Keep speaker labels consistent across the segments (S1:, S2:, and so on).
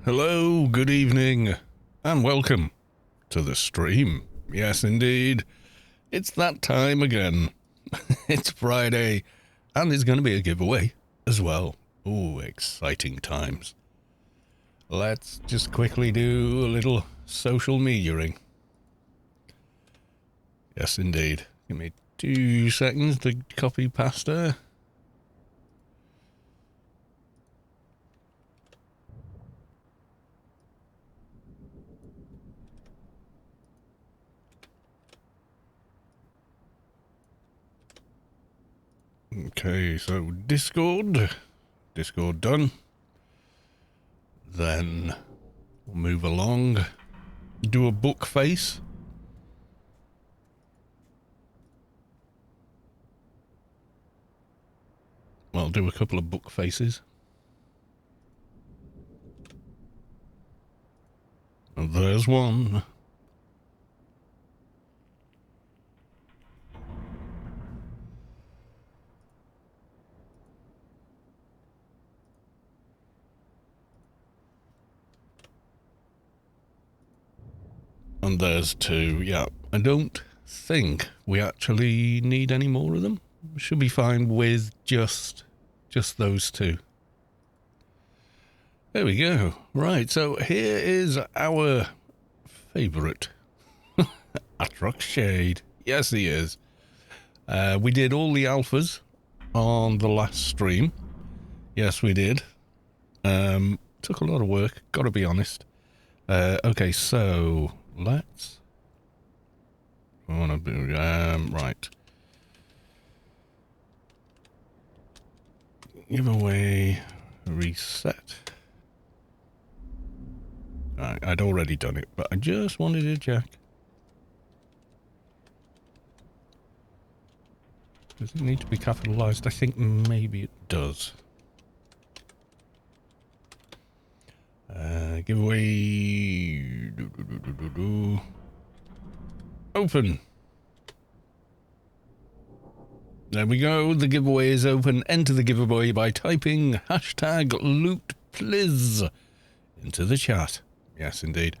S1: Hello, good evening, and welcome to the stream. Yes, indeed. It's that time again. It's Friday, and there's going to be a giveaway as well. Ooh, exciting times. Let's just quickly do a little social mediaing. Yes, indeed. Give me 2 seconds to copy pasta. Okay, so Discord done. Then we'll move along. Do a book face. Well, do a couple of book faces. And there's one. And there's 2, yeah. I don't think we actually need any more of them. We should be fine with just those 2. There we go. Right, so here is our favourite. Atrox Shade. Yes, he is. We did all the alphas on the last stream. Yes, we did. Took a lot of work, gotta be honest. Okay, so let's... I want to do... right. Giveaway reset. Right, I'd already done it, but I just wanted to check. Does it need to be capitalized? I think maybe it does. Giveaway. Open. There we go. The giveaway is open. Enter the giveaway by typing #lootpliz into the chat. Yes, indeed.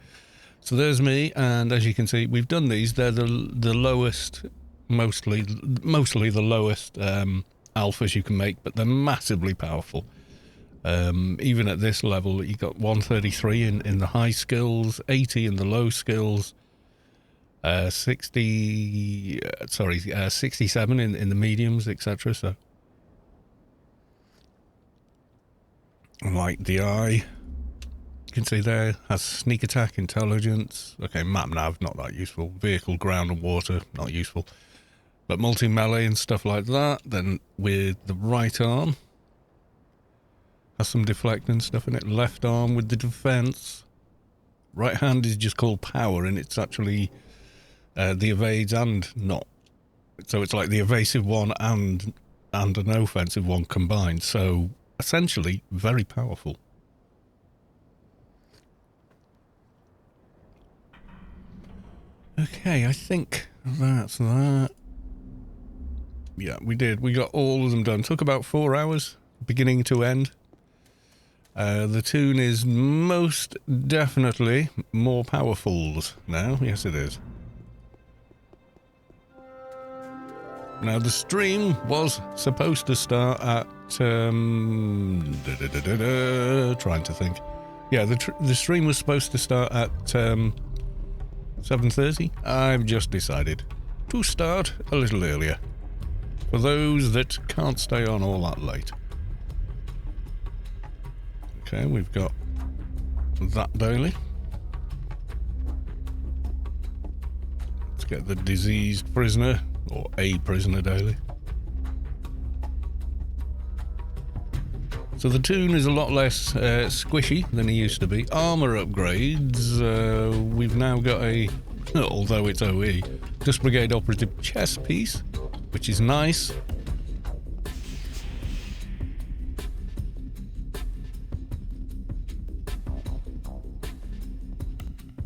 S1: So there's me, and as you can see, we've done these. They're the lowest, mostly the lowest alphas you can make, but they're massively powerful. Even at this level, you got 133 in the high skills, 80 in the low skills, 67 in the mediums, etc. So, like the eye, you can see there has sneak attack, intelligence. Okay, map nav, not that useful. Vehicle, ground, and water, not useful. But multi melee and stuff like that. Then with the right arm. Has some deflect and stuff in it. Left arm with the defense. Right hand is just called power, and it's actually the evades and not. So it's like the evasive one and an offensive one combined. So essentially, very powerful. Okay, I think that's that. Yeah, we did. We got all of them done. Took about 4 hours, beginning to end. The tune is most definitely more powerful now. Yes, it is. Now, the stream was supposed to start at... trying to think. Yeah, the stream was supposed to start at 7:30. I've just decided to start a little earlier. For those that can't stay on all that late. Okay, we've got that daily. Let's get the diseased prisoner, or a prisoner daily. So the tune is a lot less squishy than it used to be. Armour upgrades, we've now got a, although it's OE, Dust Brigade Operative chest piece, which is nice.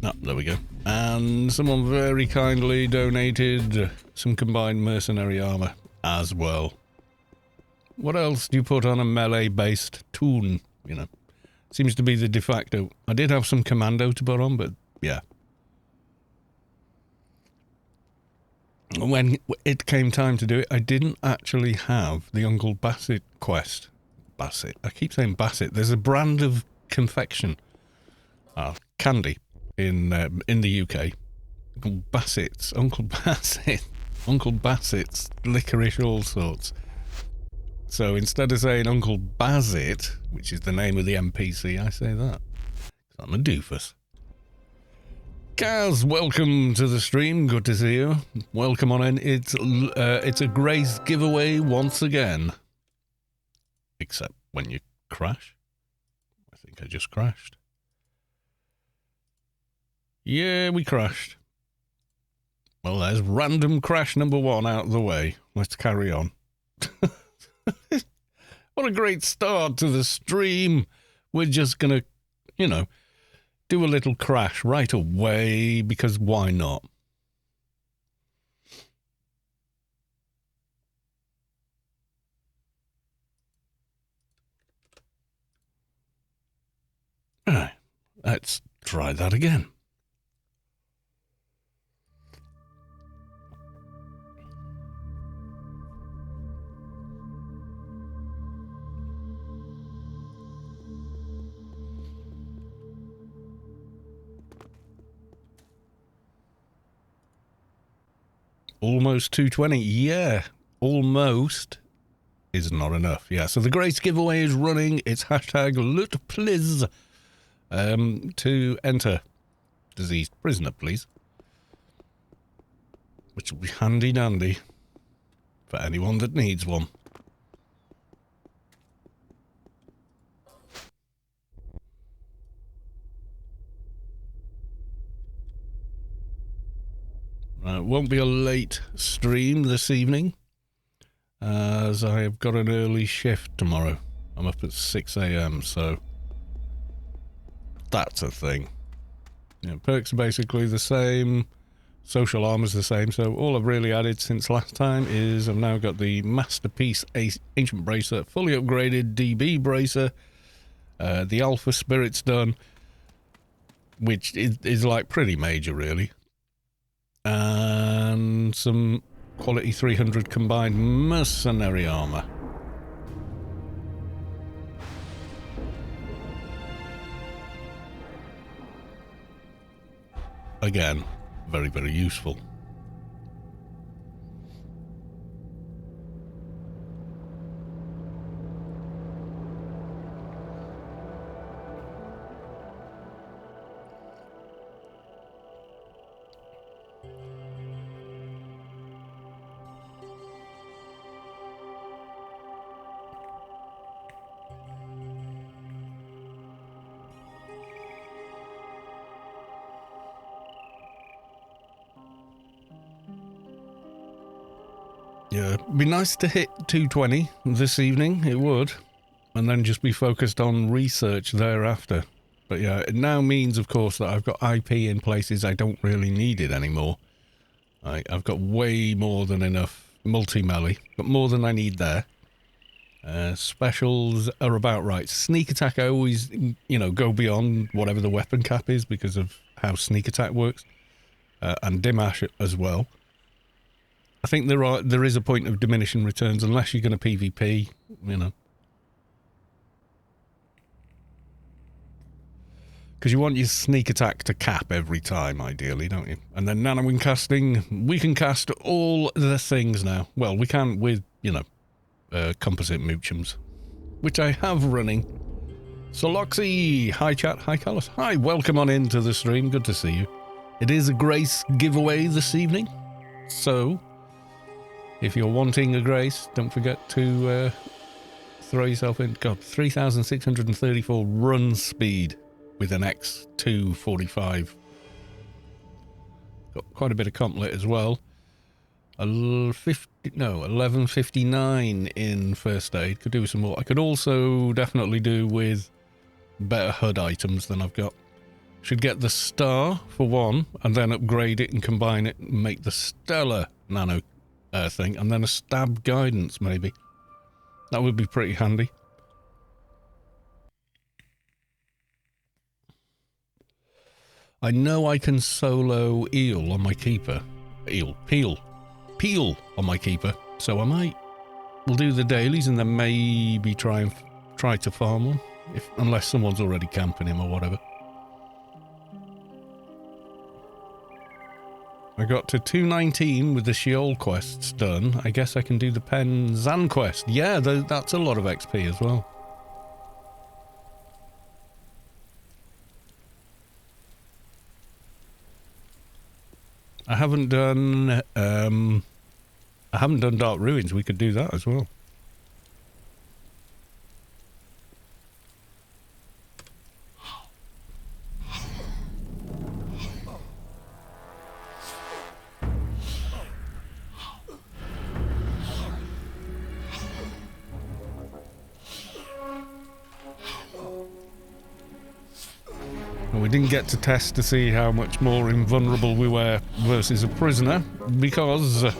S1: Oh, there we go. And someone very kindly donated some combined mercenary armor as well. What else do you put on a melee-based tune, you know? Seems to be the de facto. I did have some commando to put on, but yeah. When it came time to do it, I didn't actually have the Uncle Bassett quest. Bassett. I keep saying Bassett. There's a brand of confection, candy in the UK. Bassett's, Uncle Bassett, Uncle Bassett's licorice, all sorts. So instead of saying Uncle Bassett, which is the name of the NPC, I say that. I'm a doofus. Kaz, welcome to the stream. Good to see you. Welcome on in. It's a Grace giveaway once again. Except when you crash. I think I just crashed. Yeah, we crashed. Well, there's random crash number 1 out of the way. Let's carry on. What a great start to the stream. We're just gonna, do a little crash right away, because why not? Alright, let's try that again. Almost 220. Yeah, almost is not enough. Yeah, so the Grace giveaway is running. It's hashtag LootPliz to enter Diseased Prisoner, please. Which will be handy dandy for anyone that needs one. It won't be a late stream this evening, as I have got an early shift tomorrow. I'm up at 6 AM, so that's a thing. Perks are basically the same, social armor's the same, so all I've really added since last time is I've now got the Masterpiece Ancient Bracer, fully upgraded DB Bracer, the Alpha Spirit's done, which is like pretty major really. And some quality 300 combined mercenary armor. Again, very, very useful. Yeah, it'd be nice to hit 220 this evening, it would, and then just be focused on research thereafter. But yeah, it now means, of course, that I've got IP in places I don't really need it anymore. I've got way more than enough multi-melee, but more than I need there. Specials are about right. Sneak attack, I always, go beyond whatever the weapon cap is because of how sneak attack works, and Dimash as well. I think there is a point of diminishing returns unless you're going to PvP, Because you want your sneak attack to cap every time, ideally, don't you? And then nanowing casting, we can cast all the things now. Well, we can with, composite moochums, which I have running. Soloxy, hi chat, hi Carlos. Hi, welcome on into the stream, good to see you. It is a Grace giveaway this evening, so if you're wanting a Grace, don't forget to throw yourself in. God, 3,634 run speed with an X245. Got quite a bit of comp lit as well. 1159 in first aid. Could do some more. I could also definitely do with better HUD items than I've got. Should get the star for one, and then upgrade it and combine it and make the stellar nano thing, and then a stab guidance maybe. That would be pretty handy. I know I can solo eel on my keeper. Peel on my keeper. So I might... We'll do the dailies and then maybe try to farm one. Unless someone's already camping him or whatever. I got to 219 with the Sheol quests done. I guess I can do the Penzan quest. Yeah, that's a lot of XP as well. I haven't done Dark Ruins. We could do that as well. We didn't get to test to see how much more invulnerable we were versus a prisoner, because there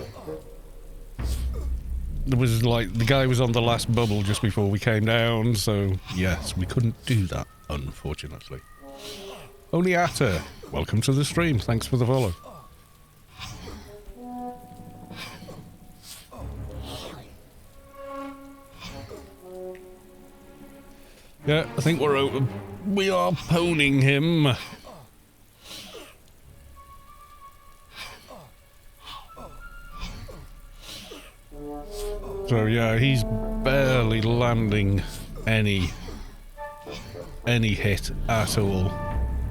S1: was like, the guy was on the last bubble just before we came down, so yes, we couldn't do that, unfortunately. Only Atta, welcome to the stream, thanks for the follow. Yeah, I think we are poning him. So yeah, he's barely landing any hit at all.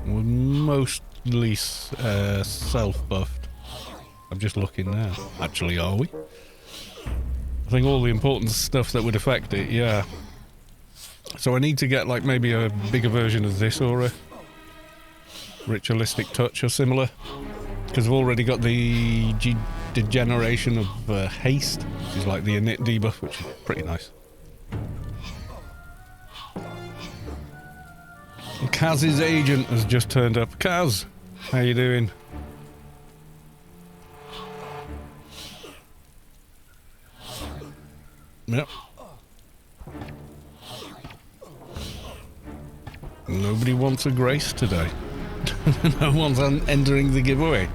S1: We're mostly self-buffed. I'm just looking now. Actually, are we? I think all the important stuff that would affect it, yeah. So I need to get like maybe a bigger version of this aura. Ritualistic touch or similar. Because I've already got the degeneration of haste, which is like the init debuff, which is pretty nice. And Kaz's agent has just turned up. Kaz, how you doing? Yep. Nobody wants a grace today. No one's entering the giveaway.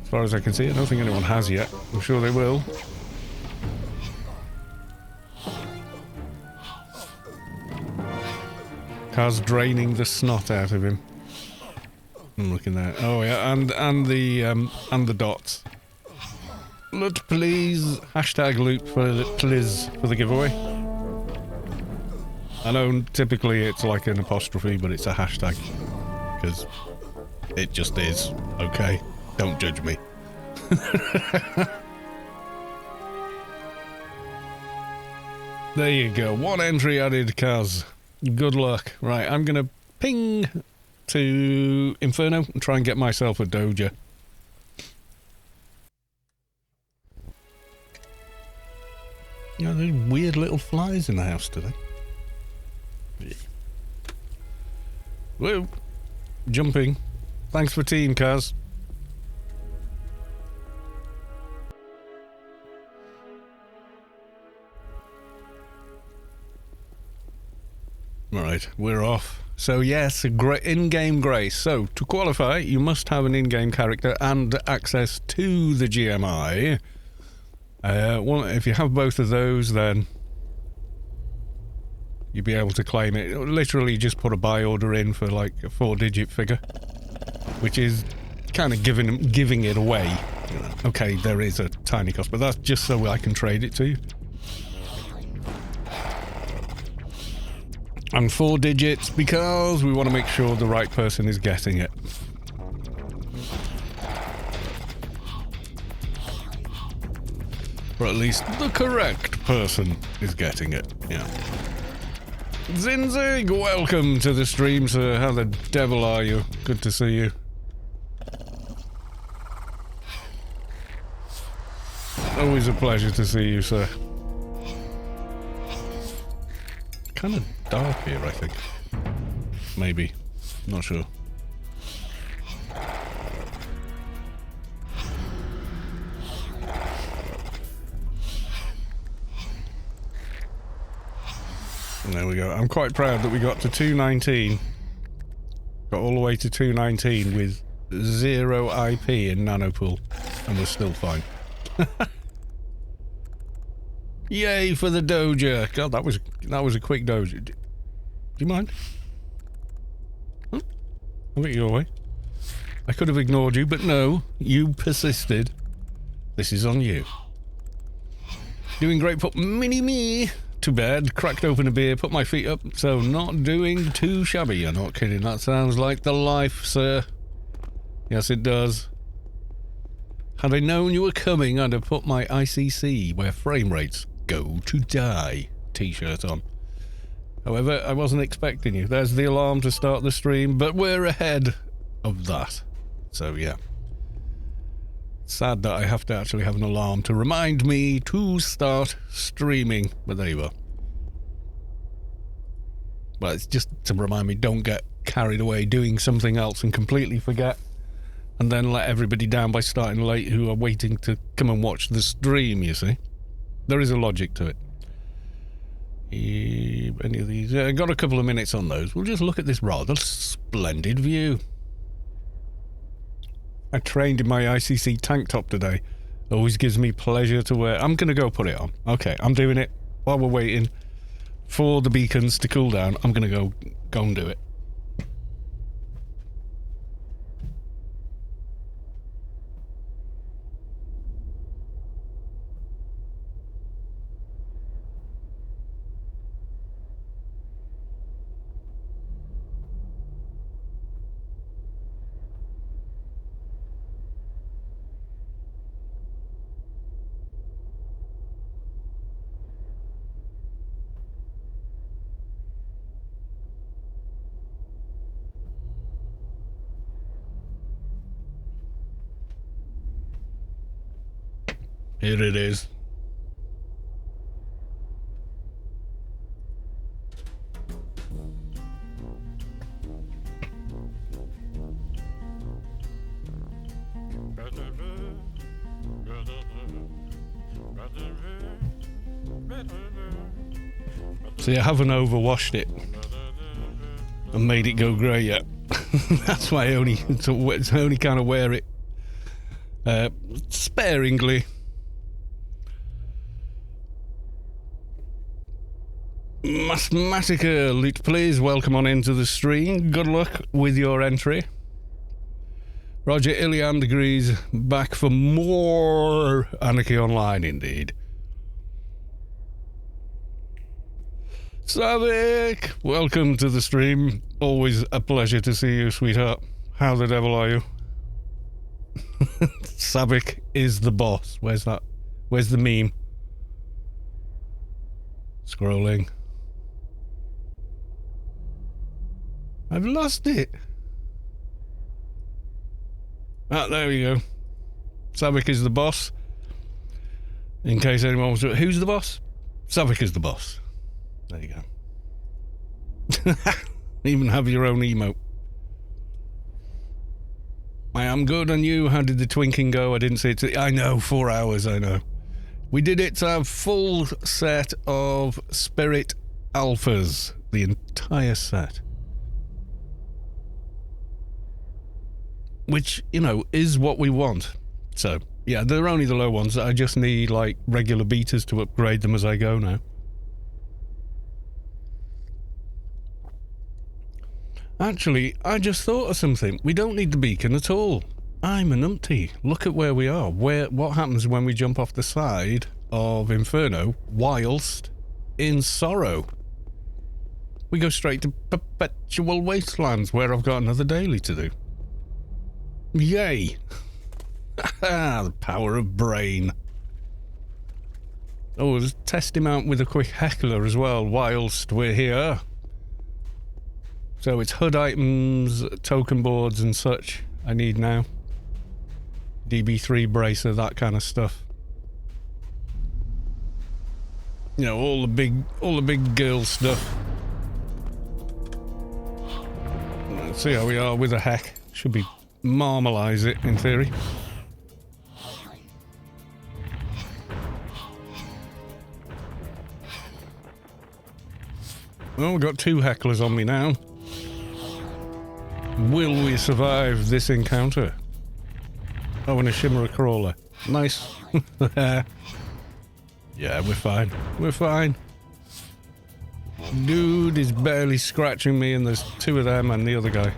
S1: As far as I can see, I don't think anyone has yet. I'm sure they will. Kaz draining the snot out of him. I'm looking there. Oh yeah, and the dots. Loot please. Hashtag loot please for the giveaway. I know typically it's like an apostrophe, but it's a hashtag. Because it just is. Okay? Don't judge me. There you go. One entry added, Kaz. Good luck. Right, I'm gonna ping to Inferno and try and get myself a Doja. You know, there's weird little flies in the house today. Whoa. Jumping. Thanks for team, Kaz. Alright, we're off. So yes, a great in-game grace. So, to qualify, you must have an in-game character and access to the GMI. If you have both of those, then you'll be able to claim it. Literally just put a buy order in for like a 4-digit figure, which is kind of giving it away. Okay, there is a tiny cost, but that's just so I can trade it to you. And 4 digits because we want to make sure the right person is getting it. Or at least the correct person is getting it, yeah. Zinzig, welcome to the stream, sir. How the devil are you? Good to see you. Always a pleasure to see you, sir. Kind of dark here, I think. Maybe. Not sure. There we go. I'm quite proud that we got to 219. Got all the way to 219 with 0 IP in Nanopool, and we're still fine. Yay for the Doja! God, that was a quick Doja. Do you mind? Huh? I'll get your way. I could have ignored you, but no, you persisted. This is on you. Doing great, put mini-me to bed, cracked open a beer, put my feet up, so not doing too shabby. You're not kidding, that sounds like the life, sir. Yes, it does. Had I known you were coming, I'd have put my ICC, where frame rates go to die, t-shirt on. However, I wasn't expecting you. There's the alarm to start the stream, but we're ahead of that. So, yeah. Sad that I have to actually have an alarm to remind me to start streaming, but there you are. But it's just to remind me, don't get carried away doing something else and completely forget, and then let everybody down by starting late who are waiting to come and watch the stream, you see. There is a logic to it. Any of these? I got a couple of minutes on those. We'll just look at this rather splendid view. I trained in my ICC tank top today. Always gives me pleasure to wear. I'm going to go put it on. Okay, I'm doing it while we're waiting for the beacons to cool down. I'm going to go and do it. Here it is. See, I haven't overwashed it and made it go grey yet. That's why I only kind of wear it sparingly. Mathematica, Loot, please welcome on into the stream. Good luck with your entry. Roger Ilian agrees, back for more Anarchy Online indeed. Savik, welcome to the stream. Always a pleasure to see you, sweetheart. How the devil are you? Savik is the boss. Where's that? Where's the meme? Scrolling. I've lost it. Ah, there we go. Savik is the boss. In case anyone was... Who's the boss? Savik is the boss. There you go. Even have your own emote. I am good on you. How did the twinking go? I didn't see it. I know, 4 hours, I know. We did it to have full set of Spirit Alphas. The entire set. Which, you know, is what we want. So, yeah, they're only the low ones. I just need, like, regular betas to upgrade them as I go now. Actually, I just thought of something. We don't need the beacon at all. I'm a numpty. Look at where we are. What happens when we jump off the side of Inferno whilst in Sorrow? We go straight to Perpetual Wastelands, where I've got another daily to do. Yay! The power of brain. Oh, let's test him out with a quick heckler as well whilst we're here. So it's HUD items, token boards and such I need now. DB3 bracer, that kind of stuff. You know, all the big girl stuff. Let's see how we are with a hack. Should be marmalize it in theory. Well, we've got 2 hecklers on me now. Will we survive this encounter? Oh, and a shimmer crawler. Nice. Yeah, we're fine. We're fine. Dude is barely scratching me and there's two of them and the other guy.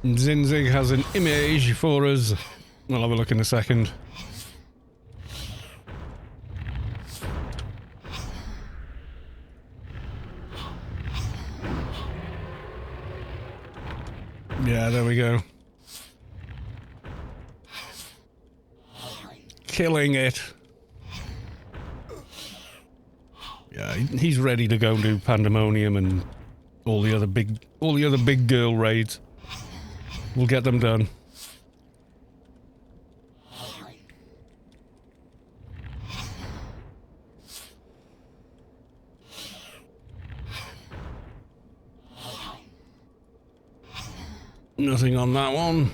S1: Zinzig has an image for us. We'll have a look in a second. Yeah, there we go. Killing it. Yeah, he's ready to go and do Pandemonium and all the other big girl raids. We'll get them done. Nothing on that one.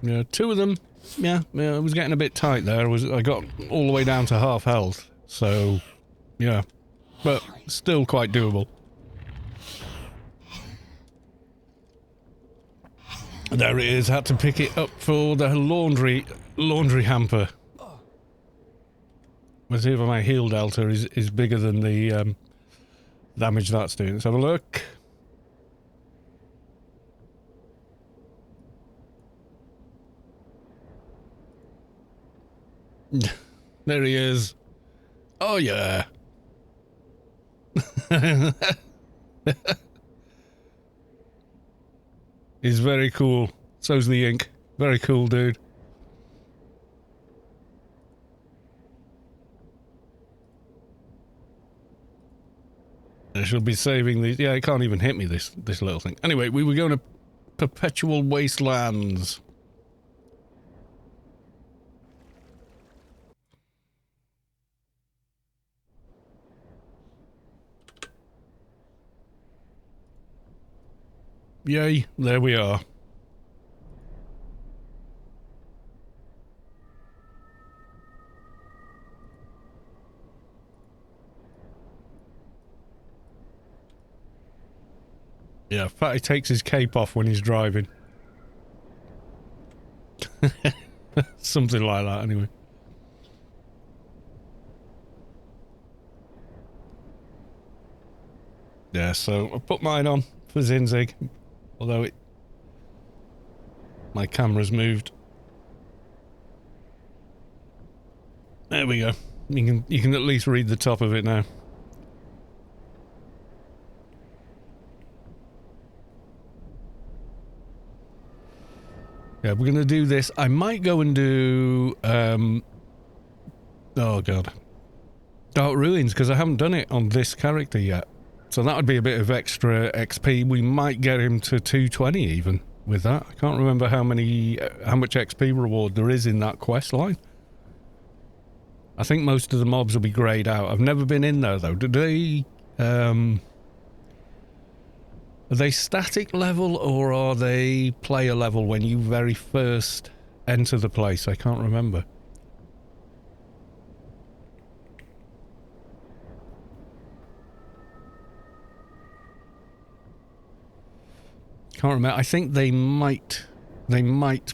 S1: Yeah, two of them. Yeah, it was getting a bit tight there. I got all the way down to half health. So, yeah. But still quite doable. There it is. Had to pick it up for the laundry hamper. Let's see if my heal delta is bigger than the damage that's doing. Let's have a look. There he is. Oh yeah. He's very cool. So's the ink. Very cool, dude. I should be saving these. Yeah, it can't even hit me, this little thing. Anyway, we were going to Perpetual Wastelands. Yay, there we are. Yeah, Fatty takes his cape off when he's driving. Something like that, anyway. Yeah, so I put mine on for Zinzig, although my camera's moved. There we go. You can at least read the top of it now. Yeah, we're gonna do this. I might go and do oh god, Dark Ruins, because I haven't done it on this character yet. So that would be a bit of extra XP. We might get him to 220 even with that. I can't remember how much XP reward there is in that quest line. I think most of the mobs will be greyed out. I've never been in there though. Do they are they static level or are they player level when you very first enter the place? I can't remember. Can't remember. I think they might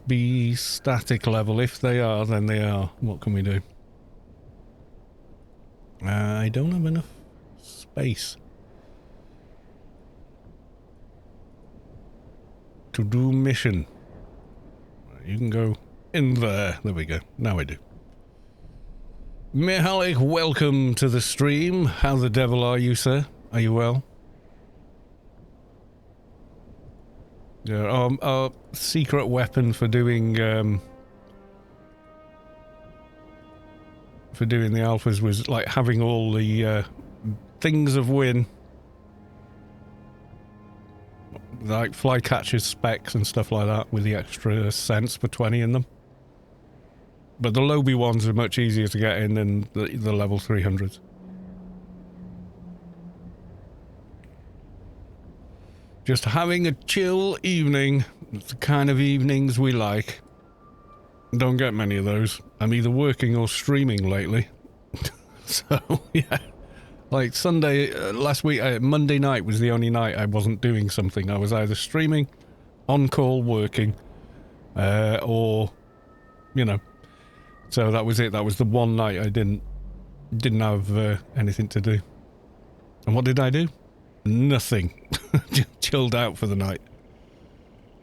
S1: be static level. If they are, then they are. What can we do? I don't have enough space to do mission. You can go in there. There we go. Now I do. Mihalik, welcome to the stream. How the devil are you, sir? Are you well? Yeah, our secret weapon for doing the alphas was like having all the things of win, like flycatchers, specs and stuff like that, with the extra cents for 20 in them. But the lobby ones are much easier to get in than the level 300s. Just having a chill evening. It's the kind of evenings we like. Don't get many of those. I'm either working or streaming lately. So, yeah. Like Sunday, last week, Monday night was the only night I wasn't doing something. I was either streaming, on call, working, or, you know. So that was it. That was the one night I didn't have anything to do. And what did I do? Nothing. Just chilled out for the night.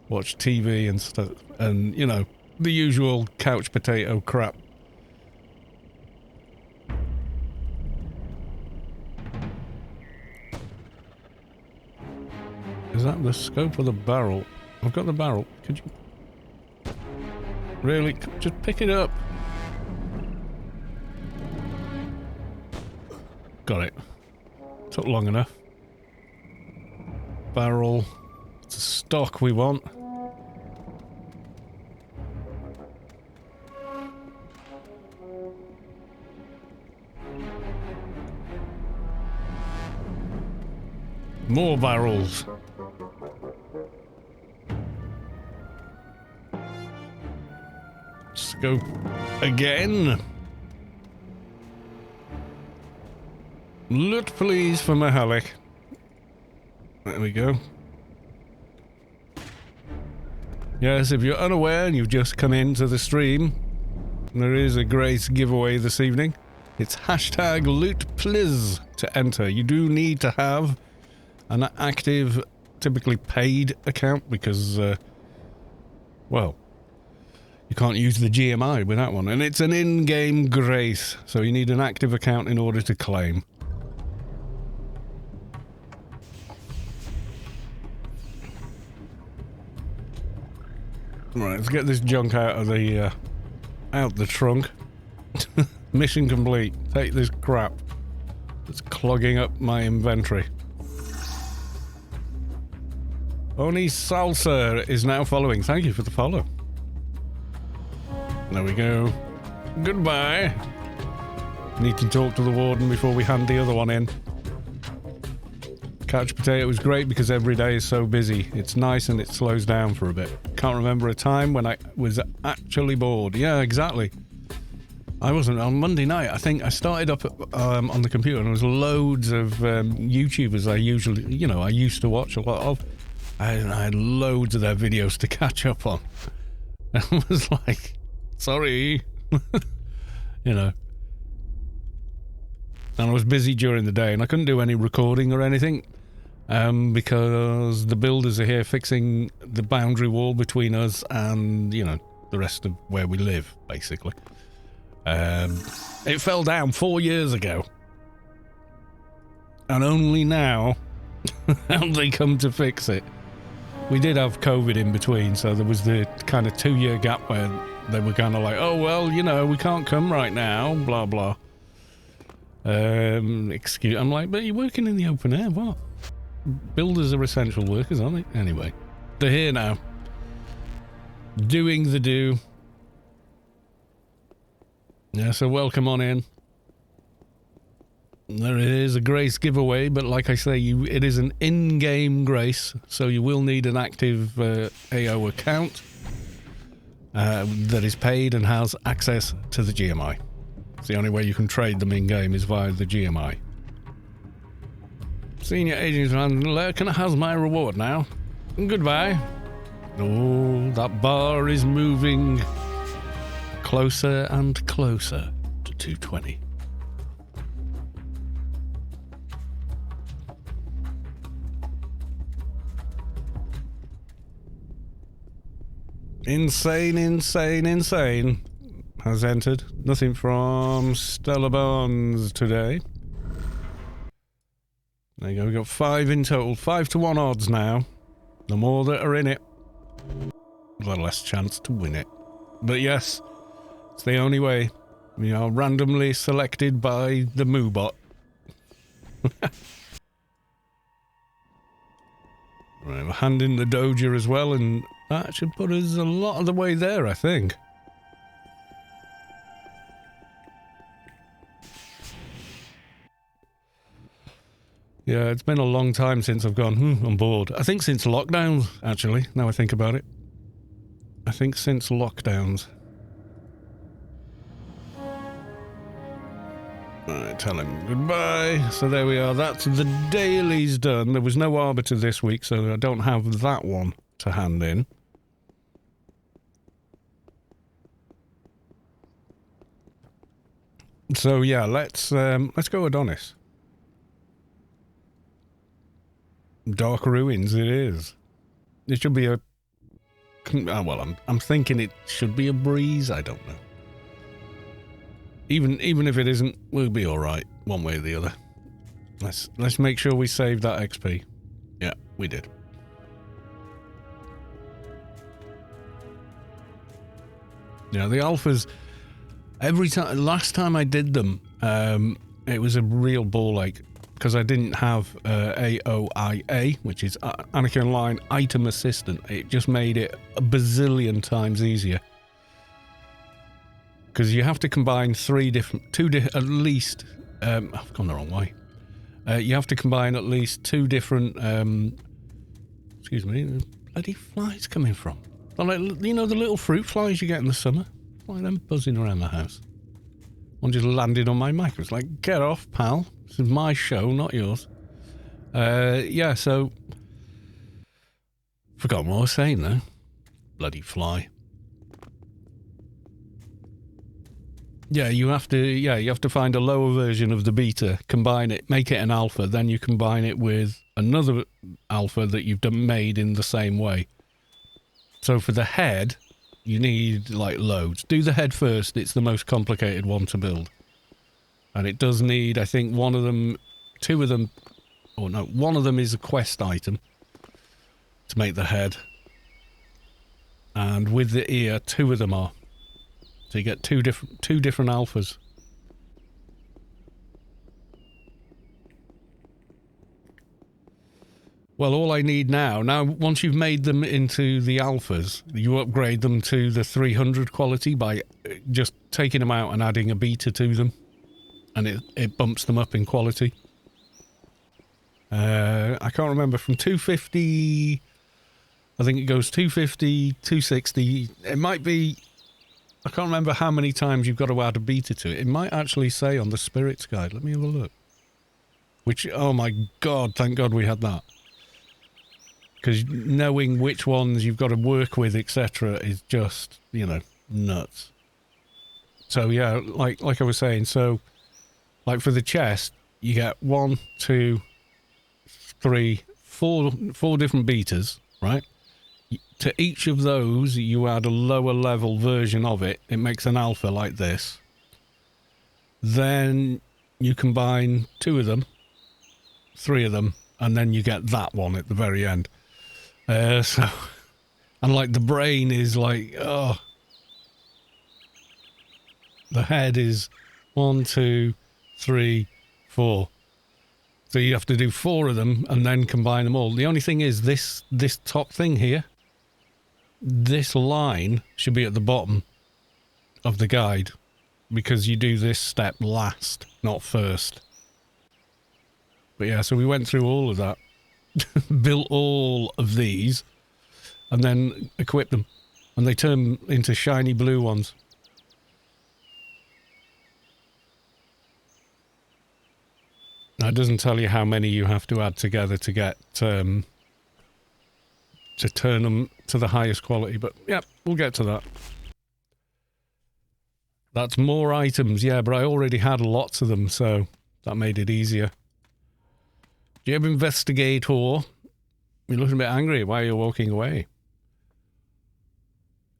S1: Watched TV and stuff. And, you know, the usual couch potato crap. Is that the scope of the barrel? I've got the barrel. Could you... Really? Just pick it up. Got it. Took long enough. Barrel. It's a stock we want. More barrels. Scope again. Loot please for my Halleck. There we go. Yes, if you're unaware and you've just come into the stream, there is a Grace giveaway this evening. It's hashtag lootpliz to enter. You do need to have an active, typically paid account because, well, you can't use the GMI with that one. And it's an in-game Grace, so you need an active account in order to claim. Right, let's get this junk out of the trunk. Mission complete. Take this crap. It's clogging up my inventory. Oni Salsa is now following. Thank you for the follow. There we go. Goodbye. Need to talk to the warden before we hand the other one in. Couch potato was great because every day is so busy. It's nice and it slows down for a bit. Can't remember a time when I was actually bored. Yeah, exactly. I wasn't on Monday night. I think I started up on the computer and there was loads of YouTubers I used to watch a lot of. I had loads of their videos to catch up on. I was like, sorry. You know. And I was busy during the day and I couldn't do any recording or anything because the builders are here fixing the boundary wall between us and, you know, the rest of where we live, basically. It fell down 4 years ago. And only now have they come to fix it. We did have COVID in between, so there was the kind of 2-year gap where they were kind of like, oh, well, you know, we can't come right now, blah, blah. I'm like, but you're working in the open air, what? Builders are essential workers, aren't they? Anyway, they're here now. Doing the do. Yeah, so welcome on in. There is a Grace giveaway, but like I say, it is an in-game Grace, so you will need an active AO account that is paid and has access to the GMI. It's the only way you can trade them in-game is via the GMI. Senior agent Lurkin has my reward now. Goodbye. Oh, that bar is moving closer and closer to 220. Insane, insane, insane has entered. Nothing from Stella Barnes today. There you go, we got 5 in total. 5-1 odds now. The more that are in it, the less chance to win it. But yes, it's the only way. We are randomly selected by the Moobot. Right, we're handing the Doja as well, and that should put us a lot of the way there, I think. Yeah, it's been a long time since I've gone, I'm bored. I think since lockdowns, actually, now I think about it. I think since lockdowns. Alright, tell him goodbye. So there we are, that's the dailies done. There was no Arbiter this week, so I don't have that one to hand in. So yeah, let's go Adonis. Dark Ruins it is. It should be a... well, I'm thinking it should be a breeze, I don't know. Even if it isn't, we'll be alright, one way or the other. Let's make sure we save that XP. Yeah, we did. Yeah, the alphas... last time I did them, it was a real ball ache. Because I didn't have AOIA, which is Anarchy Online Item Assistant. It just made it a bazillion times easier. Because you have to combine at least, I've gone the wrong way. You have to combine at least 2 different, excuse me, where the bloody flies coming from? Like, you know the little fruit flies you get in the summer? Why are them buzzing around the house? One just landed on my mic. It's like, get off, pal. This is my show, not yours. Yeah, so... Forgotten what I was saying, though. Bloody fly. Yeah, you have to find a lower version of the beta, combine it, make it an alpha, then you combine it with another alpha that you've made in the same way. So for the head, you need, like, loads. Do the head first, it's the most complicated one to build. And it does need, I think, one of them is a quest item to make the head. And with the ear, 2 of them are. So you get two different alphas. Well, all I need now, once you've made them into the alphas, you upgrade them to the 300 quality by just taking them out and adding a beta to them. And it bumps them up in quality. I can't remember, from 250, I think it goes 250, 260. It might be, I can't remember how many times you've got to add a beta to it. It might actually say on the Spirits Guide. Let me have a look. Which, oh my god, thank god we had that. Because knowing which ones you've got to work with, etc., is just, you know, nuts. So yeah, like I was saying, so... Like for the chest, you get 1, 2, 3, 4 different betas, right? To each of those, you add a lower level version of it. It makes an alpha like this. Then you combine 2 of them, 3 of them, and then you get that one at the very end. So, and like the brain is like, oh. The head is 1, 2, 3, 4. So you have to do 4 of them and then combine them all. The only thing is this top thing here, this line should be at the bottom of the guide because you do this step last, not first. But yeah, so we went through all of that, built all of these, and then equipped them, and they turn into shiny blue ones. Now, it doesn't tell you how many you have to add together to get, to turn them to the highest quality, but yeah, we'll get to that. That's more items, yeah, but I already had lots of them, so that made it easier. Do you have Investigator? You're looking a bit angry. Why are you walking away?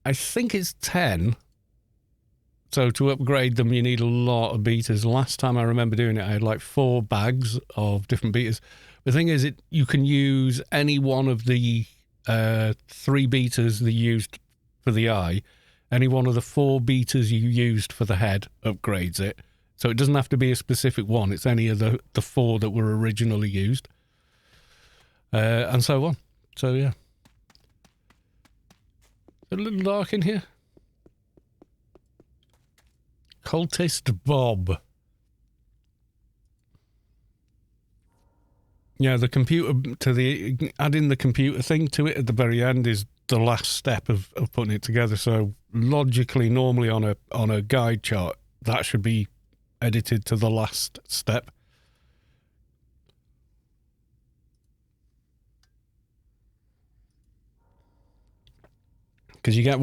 S1: I think it's 10. So to upgrade them, you need a lot of betas. Last time I remember doing it, I had like 4 bags of different betas. The thing is, you can use any one of the 3 betas that you used for the eye. Any one of the 4 betas you used for the head upgrades it. So it doesn't have to be a specific one. It's any of the 4 that were originally used. And so on. So yeah. Is it a little dark in here? Cultist Bob. Yeah, the computer adding the computer thing to it at the very end is the last step of putting it together. So logically, normally on a guide chart, that should be edited to the last step. Because you get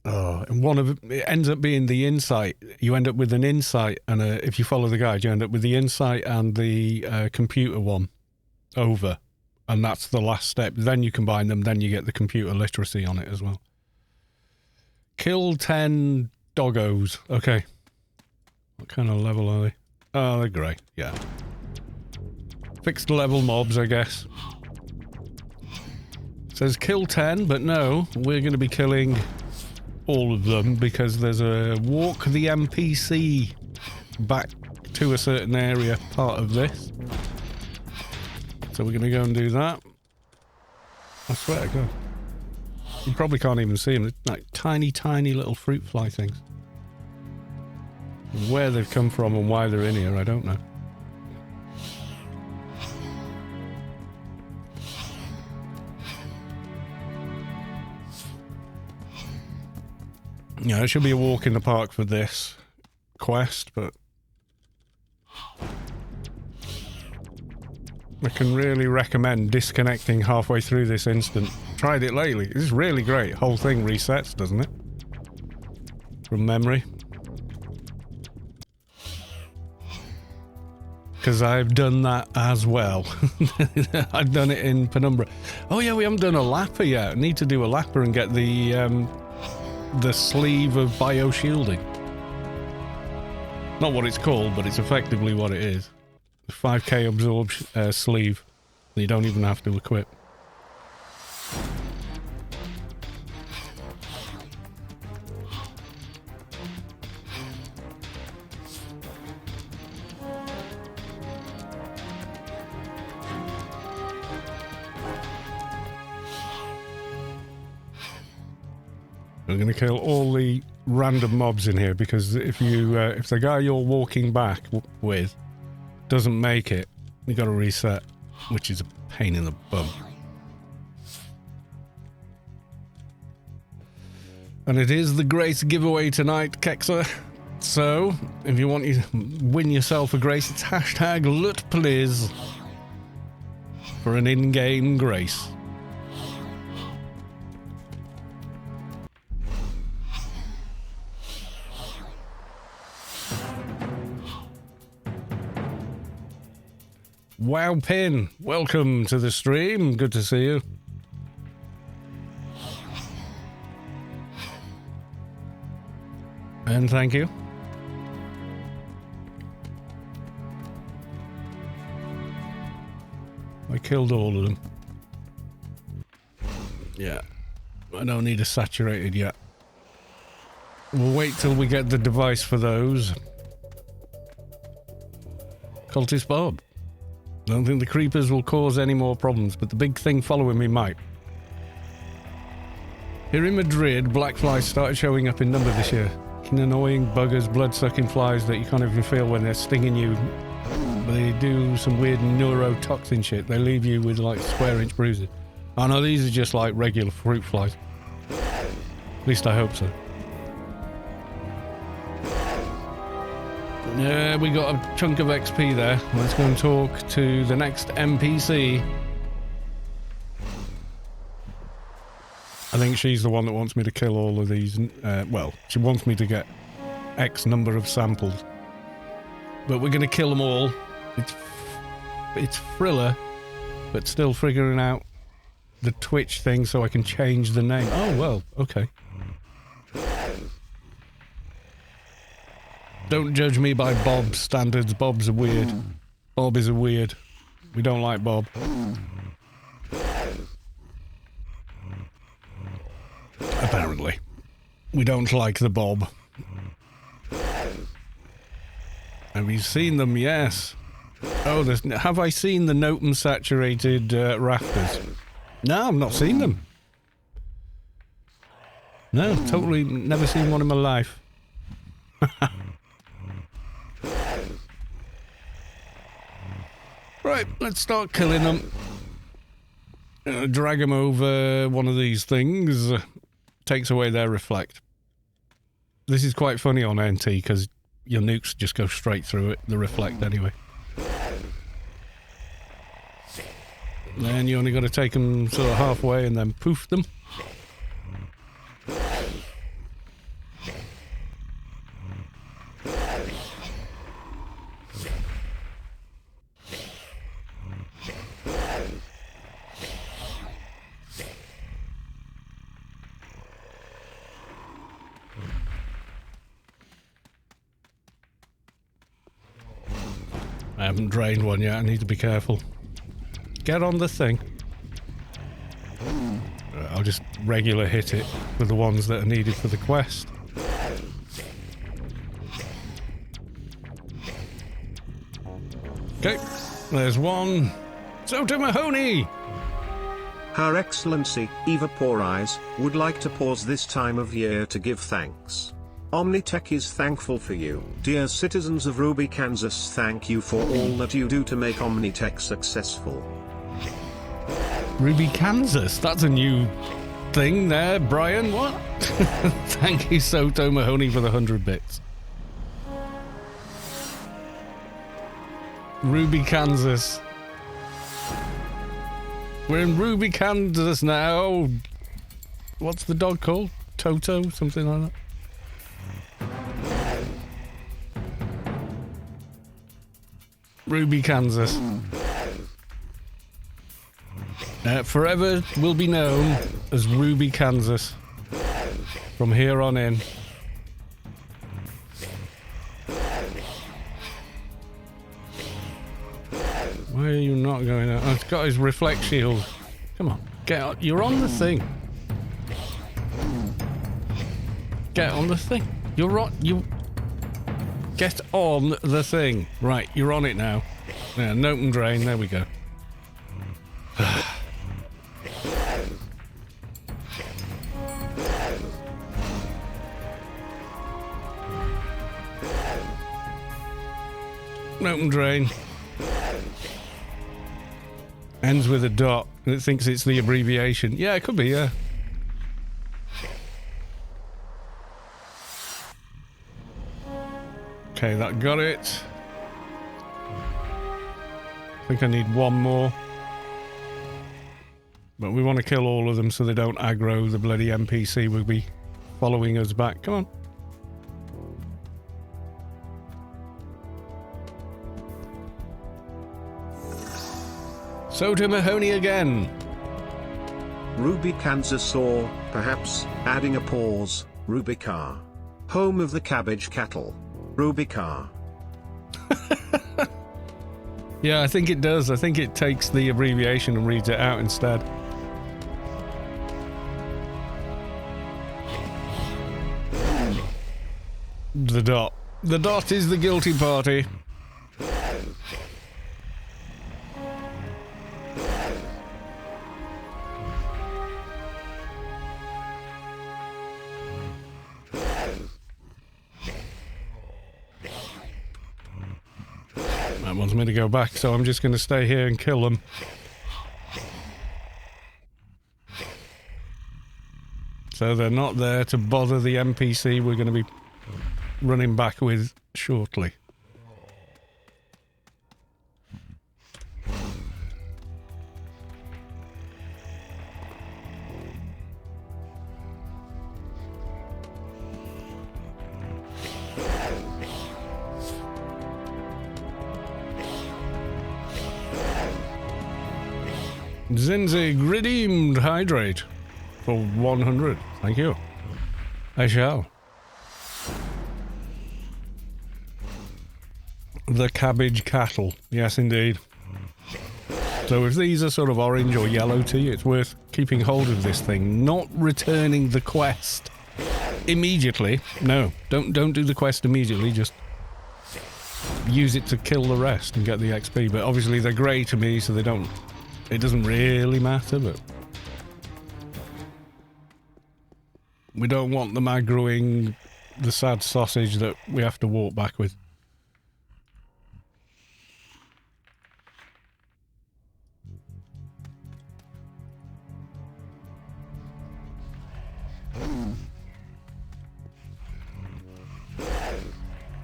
S1: it ends up being the insight. You end up with an insight, and if you follow the guide, you end up with the insight and the computer one over, and that's the last step. Then you combine them, then you get the computer literacy on it as well. Kill 10 doggos. Okay. What kind of level are they? Oh, they're grey. Yeah. Fixed level mobs, I guess. It says kill 10, but no, we're going to be killing all of them because there's a walk the NPC back to a certain area part of this. So we're going to go and do that. I swear to God. You probably can't even see them. They're like tiny, tiny little fruit fly things. Where they've come from and why they're in here, I don't know. Yeah, there should be a walk in the park for this quest, but I can really recommend disconnecting halfway through this instant. Tried it lately. It's really great. Whole thing resets, doesn't it? From memory. Because I've done that as well. I've done it in Penumbra. Oh yeah, we haven't done a lapper yet. I need to do a lapper and get the sleeve of bio-shielding. Not what it's called, but it's effectively what it is. The 5k absorb sleeve that you don't even have to equip. I'm going to kill all the random mobs in here because if the guy you're walking back with doesn't make it, you got to reset, which is a pain in the bum. And it is the Grace giveaway tonight, Kexer. So, if you want to win yourself a Grace, it's hashtag LUTPlease for an in-game Grace. Wow Pin, welcome to the stream. Good to see you. And thank you. I killed all of them. Yeah. I don't need a saturated yet. We'll wait till we get the device for those. Cultist Bob. Don't think the creepers will cause any more problems, but the big thing following me might. Here in Madrid, black flies started showing up in number this year. Annoying buggers, blood-sucking flies that you can't even feel when they're stinging you. They do some weird neurotoxin shit. They leave you with like square-inch bruises. Oh no, these are just like regular fruit flies. At least I hope so. Yeah, we got a chunk of XP there. Let's go and talk to the next NPC. I think she's the one that wants me to kill all of these. Well, she wants me to get X number of samples. But we're going to kill them all. It's Thriller, but still figuring out the Twitch thing so I can change the name. Oh, well, okay. Don't judge me by Bob's standards. Bob's a weird. Bob is a weird. We don't like Bob. Apparently. We don't like the Bob. Have you seen them? Yes. Oh, have I seen the Notum saturated rafters? No, I've not seen them. No, totally never seen one in my life. Right, let's start killing them. Drag them over one of these things. Takes away their reflect. This is quite funny on NT because your nukes just go straight through it, the reflect anyway. Then you only got to take them sort of halfway and then poof them. I haven't drained one yet, I need to be careful. Get on the thing. I'll just regular hit it with the ones that are needed for the quest. Okay, there's one. So to Mahoney!
S2: Her Excellency, Eva Poor Eyes, would like to pause this time of year to give thanks. Omnitech is thankful for you. Dear citizens of Ruby, Kansas, thank you for all that you do to make Omnitech successful.
S1: Ruby, Kansas? That's a new thing there, Brian. What? Thank you, Soto Mahoney, for the 100 bits. Ruby, Kansas. We're in Ruby, Kansas now. What's the dog called? Toto? Something like that? Ruby, Kansas. Forever will be known as Ruby, Kansas. From here on in. Why are you not going out? Oh, it's got his reflect shield. Come on, get out. You're on the thing. Get on the thing. You're on. You. Get on the thing. Right, you're on it now. Yeah, note and drain. There we go. Note and drain. Ends with a dot, and it thinks it's the abbreviation. Yeah, it could be, yeah. Okay, that got it. I think I need one more. But we want to kill all of them so they don't aggro the bloody NPC will be following us back. Come on. So to Mahoney again.
S2: Ruby, Kansas, or, perhaps, adding a pause, Rubicar. Home of the cabbage cattle. Rubicar.
S1: Yeah, I think it does. I think it takes the abbreviation and reads it out instead. The dot. The dot is the guilty party. That wants me to go back, so I'm just going to stay here and kill them. So they're not there to bother the NPC we're going to be running back with shortly. Zinzig redeemed hydrate for 100. Thank you. I shall. The cabbage cattle. Yes, indeed. So if these are sort of orange or yellow to you, it's worth keeping hold of this thing, not returning the quest immediately. No, don't do the quest immediately. Just use it to kill the rest and get the XP. But obviously they're grey to me, so they don't. It doesn't really matter, but we don't want them aggroing the sad sausage that we have to walk back with.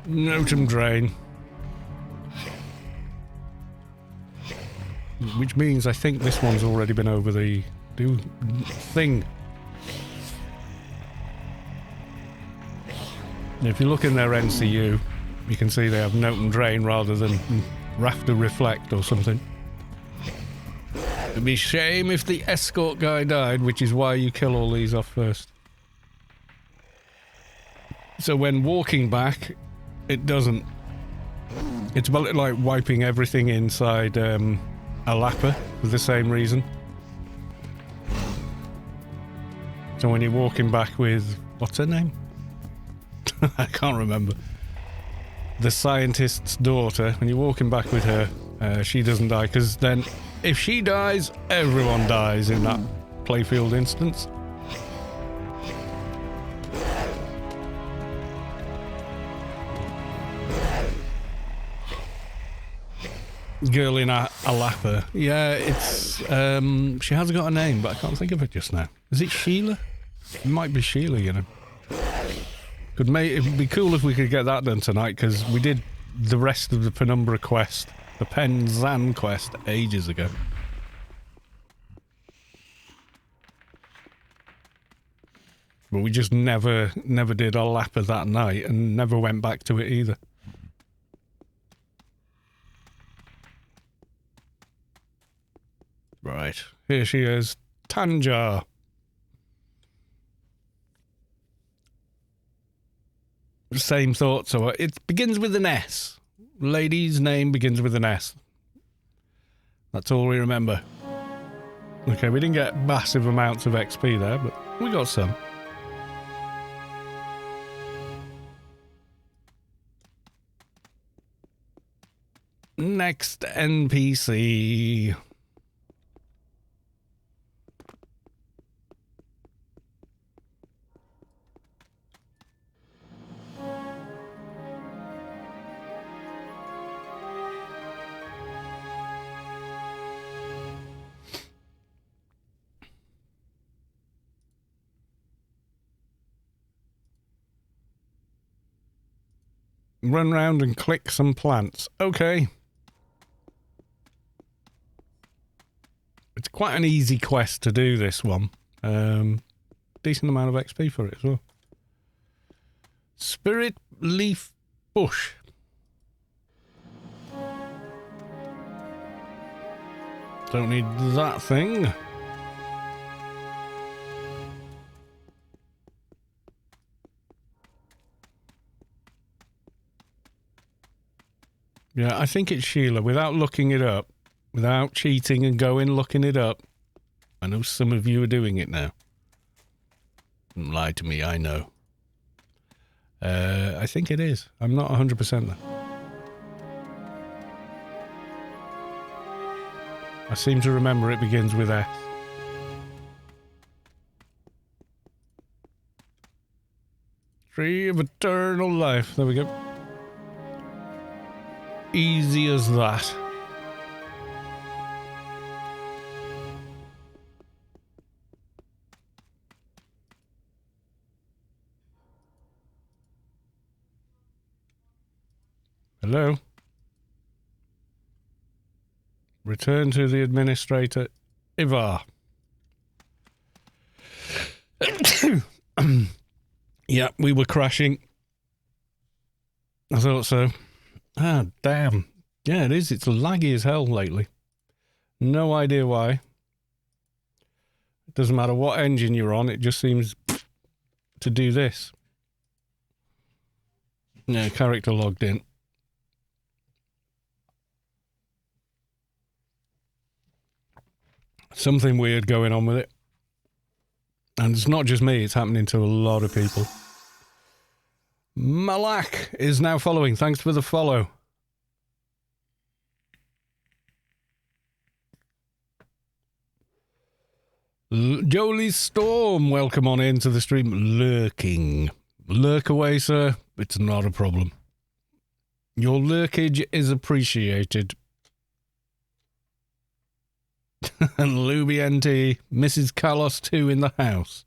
S1: Notum Drain. Which means I think this one's already been over the thing. If you look in their NCU, you can see they have Notum Drain rather than Rafter Reflect or something. It'd be a shame if the escort guy died, which is why you kill all these off first. So when walking back, it doesn't. It's about like wiping everything inside a lapper for the same reason. So when you're walking back with, what's her name? I can't remember. The scientist's daughter, when you're walking back with her, she doesn't die, because then if she dies, everyone dies in that playfield instance. Girl in a lapper. Yeah, it's she has got a name, but I can't think of it just now. Is it Sheila? It might be Sheila, you know. It'd be cool if we could get that done tonight, because we did the rest of the Penumbra quest, the Penzan quest, ages ago. But we just never did a lapper that night, and never went back to it either. Right, here she is, Tanja. Same thought, so it begins with an S. Lady's name begins with an S. That's all we remember. Okay, we didn't get massive amounts of XP there, but we got some. Next NPC. Run round and click some plants. Okay. It's quite an easy quest to do, this one. Decent amount of XP for it as well. Spirit Leaf Bush. Don't need that thing. Yeah, I think it's Sheila. Without looking it up, without cheating and going looking it up. I know some of you are doing it now. Don't lie to me, I know. I think it is. I'm not 100% there. I seem to remember it begins with S. Tree of Eternal Life. There we go. Easy as that. Hello? Return to the administrator, Ivar. Yeah, we were crashing. I thought so. Ah, damn. Yeah, it is. It's laggy as hell lately. No idea why. It doesn't matter what engine you're on, it just seems to do this. Yeah, character logged in. Something weird going on with it. And it's not just me, it's happening to a lot of people. Malak is now following. Thanks for the follow. Jolie Storm, welcome on into the stream. Lurking. Lurk away, sir. It's not a problem. Your lurkage is appreciated. And Luby NT, Mrs. Carlos 2 in the house.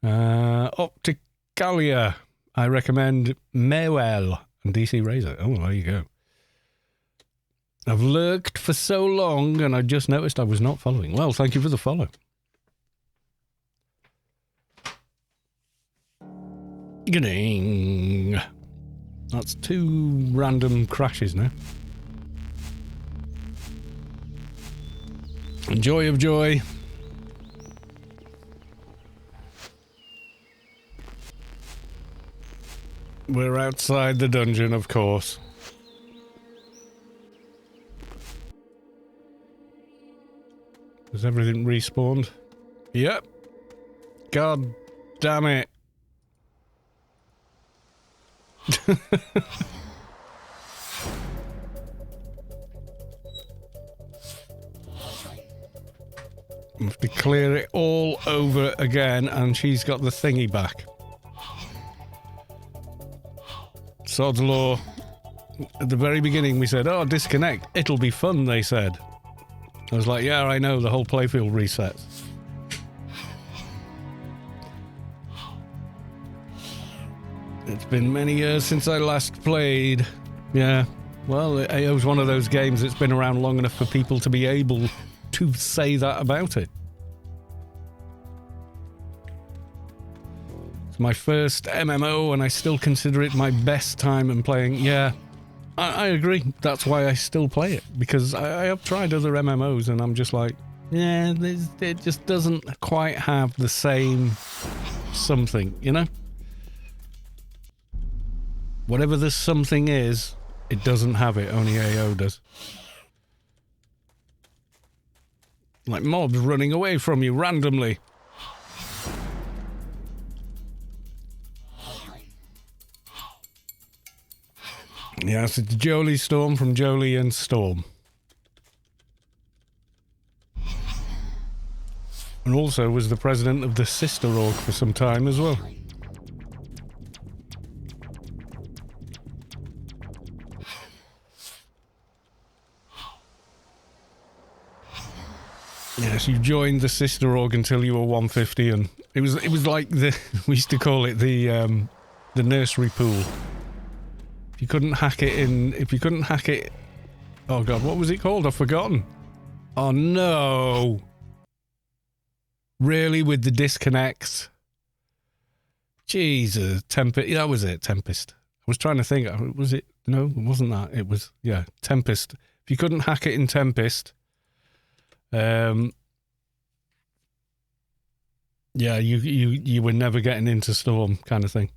S1: Opticalia. I recommend Mewell and DC Razor. Oh, there you go. I've lurked for so long and I just noticed I was not following. Well, thank you for the follow. Ding. That's 2 random crashes now. Joy of joy. We're outside the dungeon, of course. Has everything respawned? Yep. God damn it. I have to clear it all over again, and she's got the thingy back. Sod's Law. At the very beginning we said, oh, disconnect. It'll be fun, they said. I was like, yeah, I know, the whole playfield resets. It's been many years since I last played. Yeah, well, it was one of those games that's been around long enough for people to be able to say that about it. It's my first MMO and I still consider it my best time in playing. Yeah, I agree. That's why I still play it, because I have tried other MMOs and I'm just like, yeah, it just doesn't quite have the same something, you know? Whatever the something is, it doesn't have it, only AO does. Like mobs running away from you randomly. Yes, it's Jolie Storm from Jolie and Storm. And also was the president of the Sister Org for some time as well. Yes, you joined the Sister Org until you were 150, and it was like we used to call it the nursery pool. If you couldn't hack it, oh god, what was it called? I've forgotten. Oh no. Really, with the disconnects? Jesus, Tempest, that was it, Tempest. I was trying to think, was it? No, it wasn't that. It was, yeah, Tempest. If you couldn't hack it in Tempest, yeah, you were never getting into Storm, kind of thing.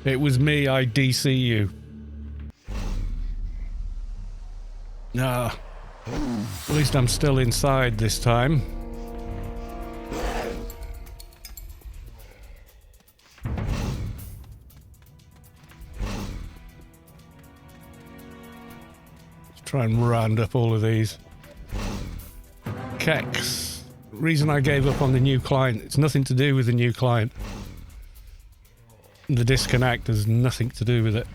S1: It was me, I DC you. Ah, at least I'm still inside this time. Let's try and round up all of these. Kex. Reason I gave up on the new client, it's nothing to do with the new client. The disconnect has nothing to do with it.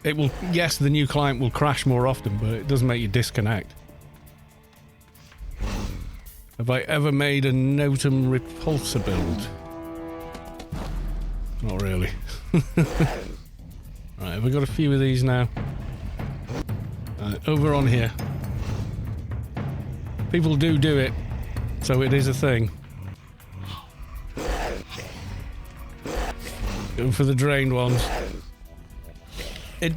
S1: It will, yes, the new client will crash more often, but it doesn't make you disconnect. Have I ever made a Notum repulsor build? Not really. Right, have we got a few of these now? Over on here. People do it, so it is a thing. Go for the drained ones. It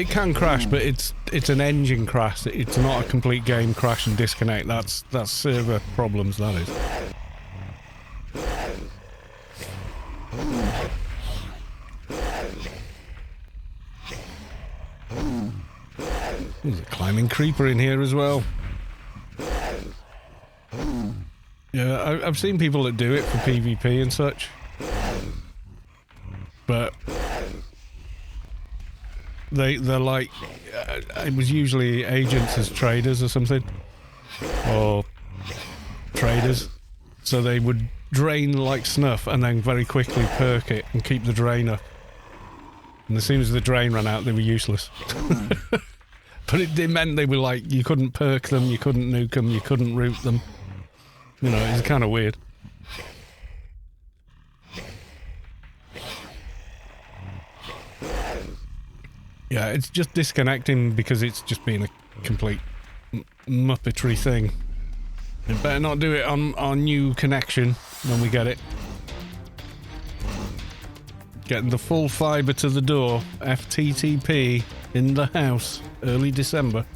S1: can crash, but it's an engine crash. It's not a complete game crash and disconnect. That's server problems, that is. There's a climbing creeper in here as well. Yeah, I've seen people that do it for PvP and such. But they're like, it was usually agents as traders or something, or traders, so they would drain like snuff and then very quickly perk it and keep the drain up, and as soon as the drain ran out they were useless. But it meant they were like, you couldn't perk them, you couldn't nuke them, you couldn't root them. You know, it's kind of weird. Yeah, it's just disconnecting because it's just been a complete muppetry thing. You better not do it on our new connection when we get it. Getting the full fibre to the door, FTTP, in the house, early December.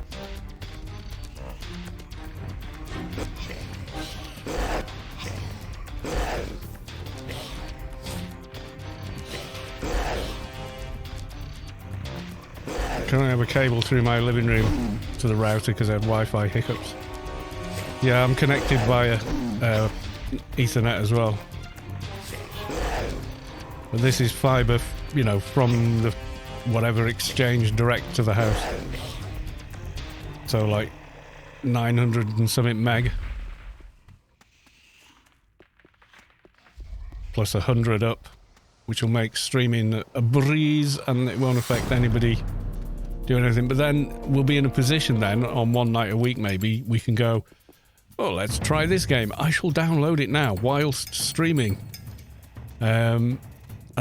S1: Can I have a cable through my living room to the router because I have Wi-Fi hiccups? Yeah, I'm connected via Ethernet as well. But this is fibre, you know, from the whatever exchange direct to the house. So like 900 and something meg. Plus 100 up, which will make streaming a breeze and it won't affect anybody doing anything. But then we'll be in a position then, on one night a week maybe, we can go, oh, let's try this game. I shall download it now whilst streaming. And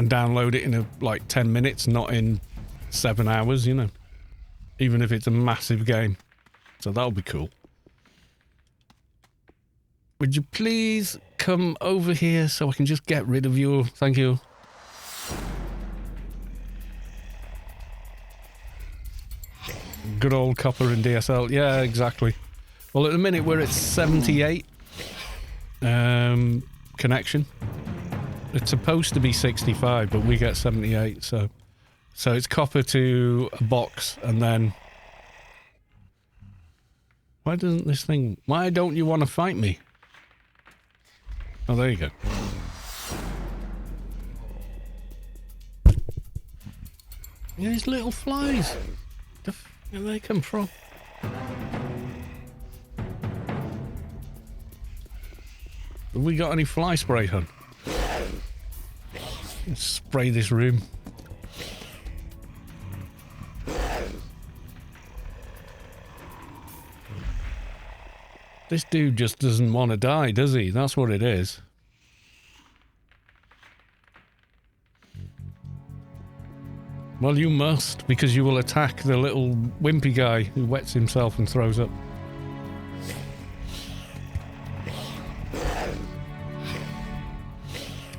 S1: download it in like 10 minutes, not in 7 hours, you know. Even if it's a massive game. So that'll be cool. Would you please come over here so I can just get rid of you? Thank you. Good old copper and DSL. Yeah, exactly. Well, at the minute we're at 78 connection. It's supposed to be 65, but we get 78, so it's copper to a box, and then... Why don't you want to fight me? Oh, there you go. These little flies. Where do they come from? Have we got any fly spray, hun? Let's spray this room. This dude just doesn't want to die, does he? That's what it is. Well, you must, because you will attack the little wimpy guy who wets himself and throws up.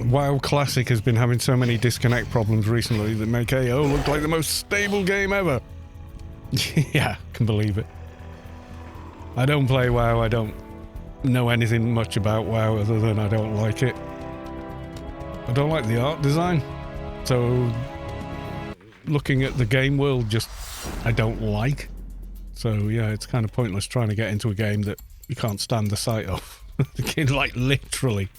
S1: WoW Classic has been having so many disconnect problems recently that make AO look like the most stable game ever. Yeah, can believe it. I don't play WoW, I don't know anything much about WoW other than I don't like it. I don't like the art design, so looking at the game world just I don't like. So yeah, it's kind of pointless trying to get into a game that you can't stand the sight of. Like literally.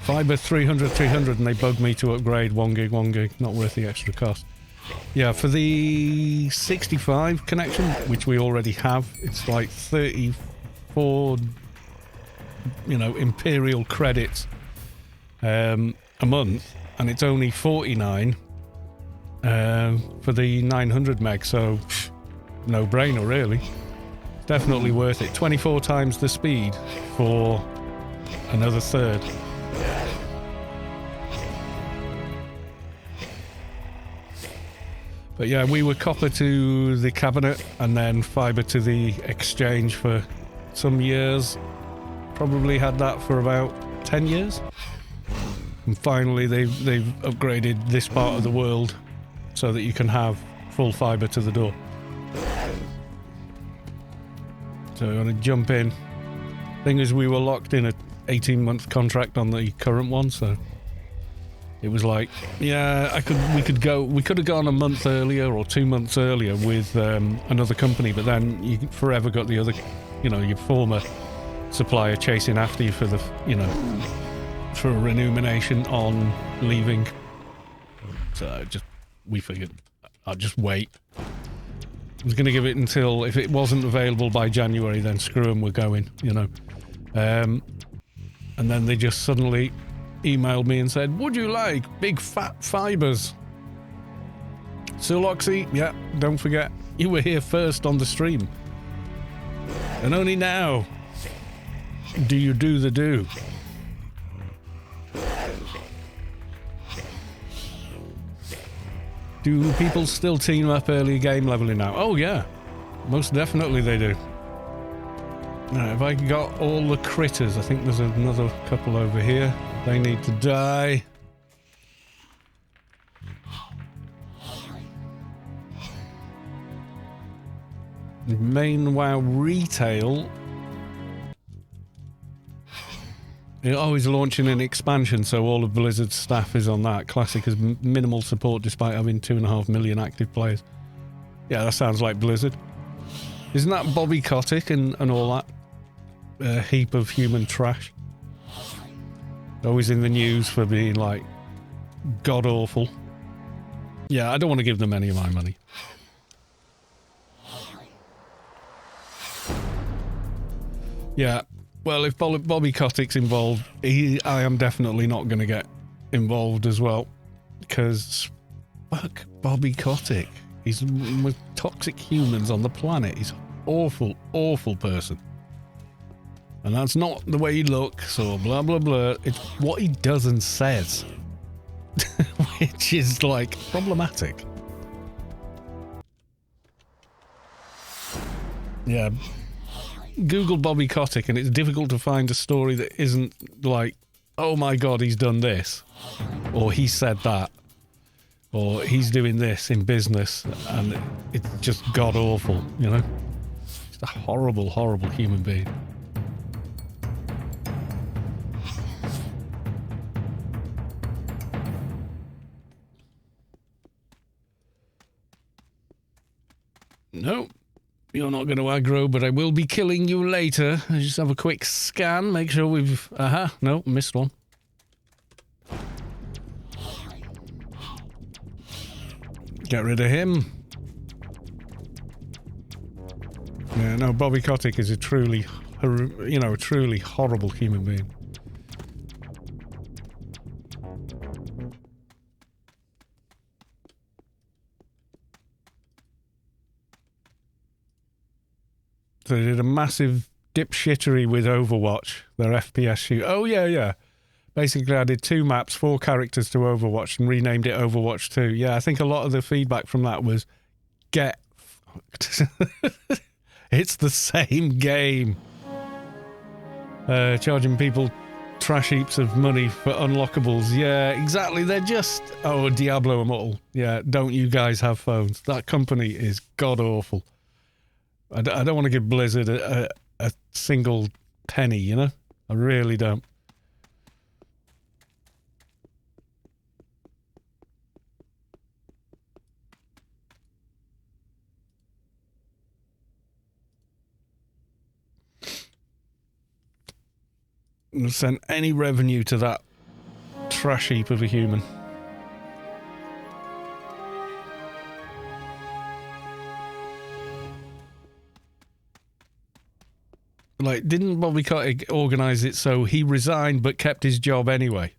S1: Fibre 300 and they bugged me to upgrade 1 gig, not worth the extra cost. Yeah, for the 65 connection, which we already have, it's like 34, you know, Imperial credits a month, and it's only 49 for the 900 meg, so no brainer really. Definitely worth it. 24 times the speed for another third. But yeah, we were copper to the cabinet and then fibre to the exchange for some years. Probably had that for about 10 years. And finally they've upgraded this part of the world so that you can have full fibre to the door. So I'm going to jump in. Thing is, we were locked in a 18-month contract on the current one, so it was like, yeah, we could have gone a month earlier or 2 months earlier with another company, but then you forever got the other, you know, your former supplier chasing after you for the, you know, for a remuneration on leaving. So we figured I'll just wait. I was going to give it until, if it wasn't available by January, then screw them, we're going, you know. And then they just suddenly emailed me and said, would you like big fat fibres? Siloxy, yeah, don't forget, you were here first on the stream. And only now. Do you do the do? Do people still team up early game leveling now? Oh yeah, most definitely they do. Now, have I got all the critters? I think there's another couple over here. They need to die. Main WoW retail. It always launching an expansion, so all of Blizzard's staff is on that. Classic has minimal support despite having 2.5 million active players. Yeah, that sounds like Blizzard. Isn't that Bobby Kotick and all that? A heap of human trash. Always in the news for being like god awful. Yeah, I don't want to give them any of my money. Yeah, well, if Bobby Kotick's involved, I am definitely not going to get involved as well. Because, fuck Bobby Kotick. He's the most toxic humans on the planet. He's an awful, awful person. And that's not the way he looks, or blah, blah, blah. It's what he does and says. Which is, like, problematic. Yeah. Google Bobby Kotick and it's difficult to find a story that isn't like, oh my god, he's done this, or he said that, or he's doing this in business, and it's just god awful, you know? Just a horrible, horrible human being. No. You're not going to aggro, but I will be killing you later. I just have a quick scan, make sure we've... Aha, no, missed one. Get rid of him. Yeah, no, Bobby Kotick is a truly, you know, a truly horrible human being. So they did a massive dipshittery with Overwatch, their FPS shoot. Oh, yeah, yeah. Basically, I did 2 maps, 4 characters to Overwatch and renamed it Overwatch 2. Yeah, I think a lot of the feedback from that was, get fucked. It's the same game. Charging people trash heaps of money for unlockables. Yeah, exactly. They're just... Oh, Diablo Immortal. Yeah, don't you guys have phones? That company is god-awful. I don't want to give Blizzard a single penny, you know? I really don't. Send any revenue to that trash heap of a human. Like, didn't Bobby Kotick organise it so he resigned but kept his job anyway?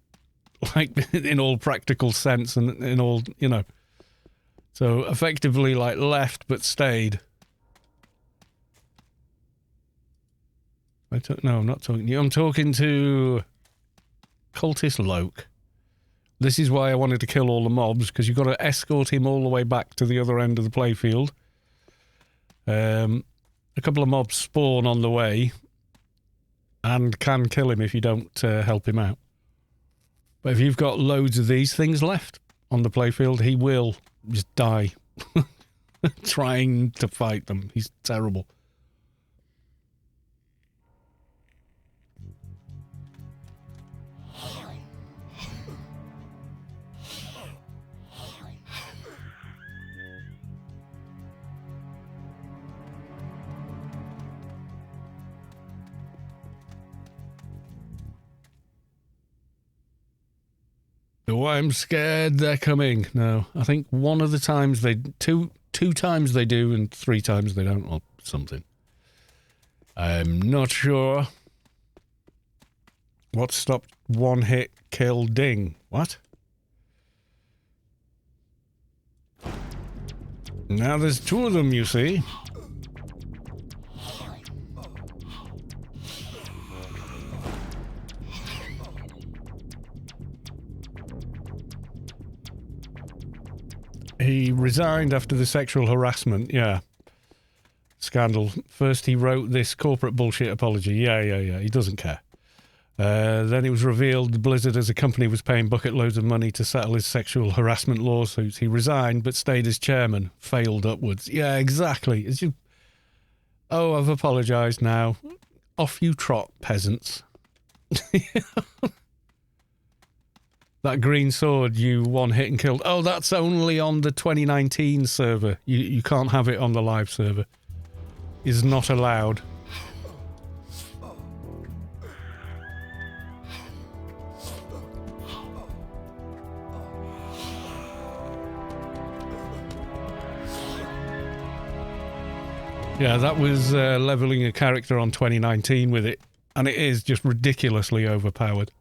S1: Like, in all practical sense and in all, you know. So, effectively, like, left but stayed. No, I'm not talking to you. I'm talking to Cultist Loke. This is why I wanted to kill all the mobs, because you've got to escort him all the way back to the other end of the playfield. A couple of mobs spawn on the way and can kill him if you don't help him out. But if you've got loads of these things left on the playfield, he will just die trying to fight them. He's terrible. Oh, I'm scared they're coming. No, I think one of the times they... Two times they do and 3 times they don't, or something. I'm not sure. What stopped one hit kill ding? What? Now there's 2 of them, you see. He resigned after the sexual harassment, yeah. Scandal. First he wrote this corporate bullshit apology. Yeah. He doesn't care. Then it was revealed Blizzard as a company was paying bucket loads of money to settle his sexual harassment lawsuits. He resigned but stayed as chairman. Failed upwards. Yeah, exactly. It's just, oh, I've apologised now. Off you trot, peasants. That green sword you one hit and killed. Oh, that's only on the 2019 server. You can't have it on the live server. Is not allowed. Yeah, that was leveling a character on 2019 with it, and it is just ridiculously overpowered.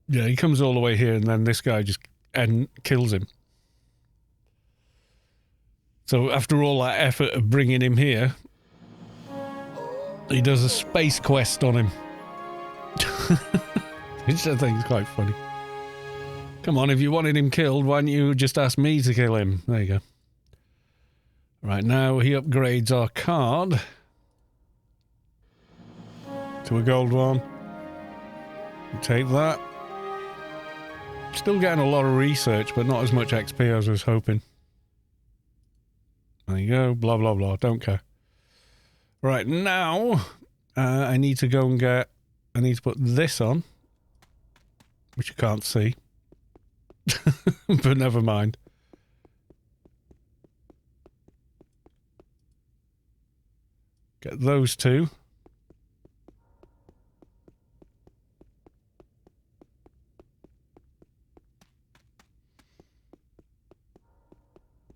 S1: Yeah, he comes all the way here, and then this guy just kills him. So after all that effort of bringing him here, he does a space quest on him. Which I think is quite funny. Come on, if you wanted him killed, why didn't you just ask me to kill him? There you go. Right, now he upgrades our card to a gold one. We take that. Still getting a lot of research, but not as much XP as I was hoping. There you go. Blah, blah, blah. Don't care. Right, now I need to go and get... I need to put this on, which you can't see. But never mind. Get those two.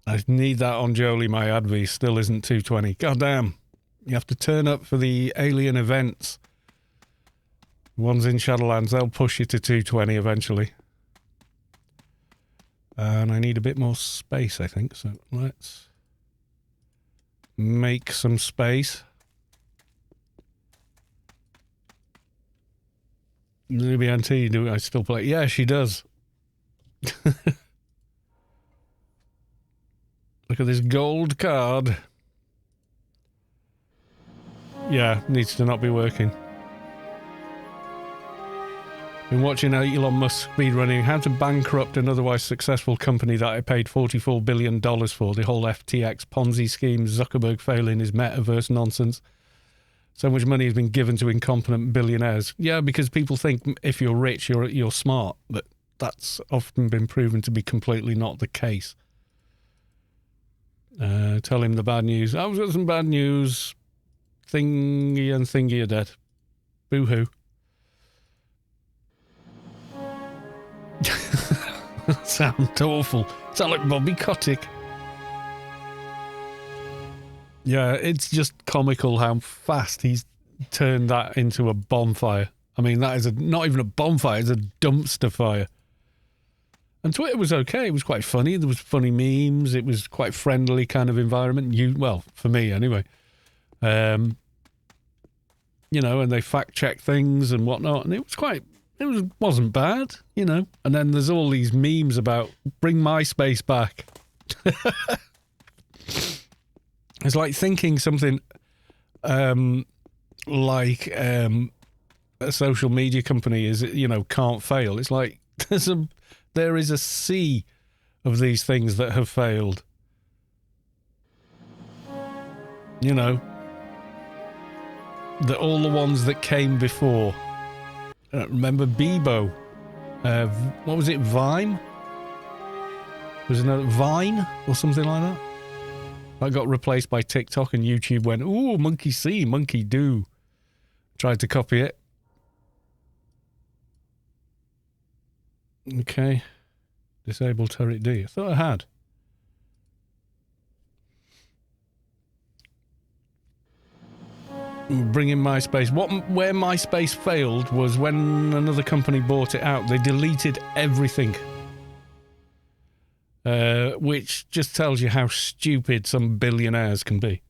S1: I need that on Jolie. My adv still isn't 220. God damn. You have to turn up for the alien events. Ones in Shadowlands, they'll push you to 220 eventually. And I need a bit more space, I think. So let's make some space. Maybe Auntie, do I still play? Yeah, she does. Look at this gold card. Yeah, needs to not be working. Been watching Elon Musk speedrunning how to bankrupt an otherwise successful company that I paid $44 billion for. The whole FTX Ponzi scheme, Zuckerberg failing his metaverse nonsense. So much money has been given to incompetent billionaires. Yeah, because people think if you're rich, you're smart. But that's often been proven to be completely not the case. Tell him the bad news. I've got some bad news. Thingy and Thingy are dead. Boo-hoo. Sound awful. Sound like Bobby Kotick. Yeah, it's just comical how fast he's turned that into a bonfire. I mean, that is not even a bonfire, it's a dumpster fire. And Twitter was okay. It was quite funny. There was funny memes. It was quite friendly kind of environment. Well, for me anyway. You know, and they fact-check things and whatnot. And wasn't bad, you know. And then there's all these memes about bring MySpace back. It's like thinking something like a social media company is, you know, can't fail. It's like there is a sea of these things that have failed. You know, all the ones that came before. Remember Bebo? What was it? Vine? Was it another Vine or something like that? That got replaced by TikTok, and YouTube went, ooh, monkey see, monkey do. Tried to copy it. Okay. Disable turret D. I thought I had. bringing MySpace. Where MySpace failed was when another company bought it out. They deleted everything, which just tells you how stupid some billionaires can be.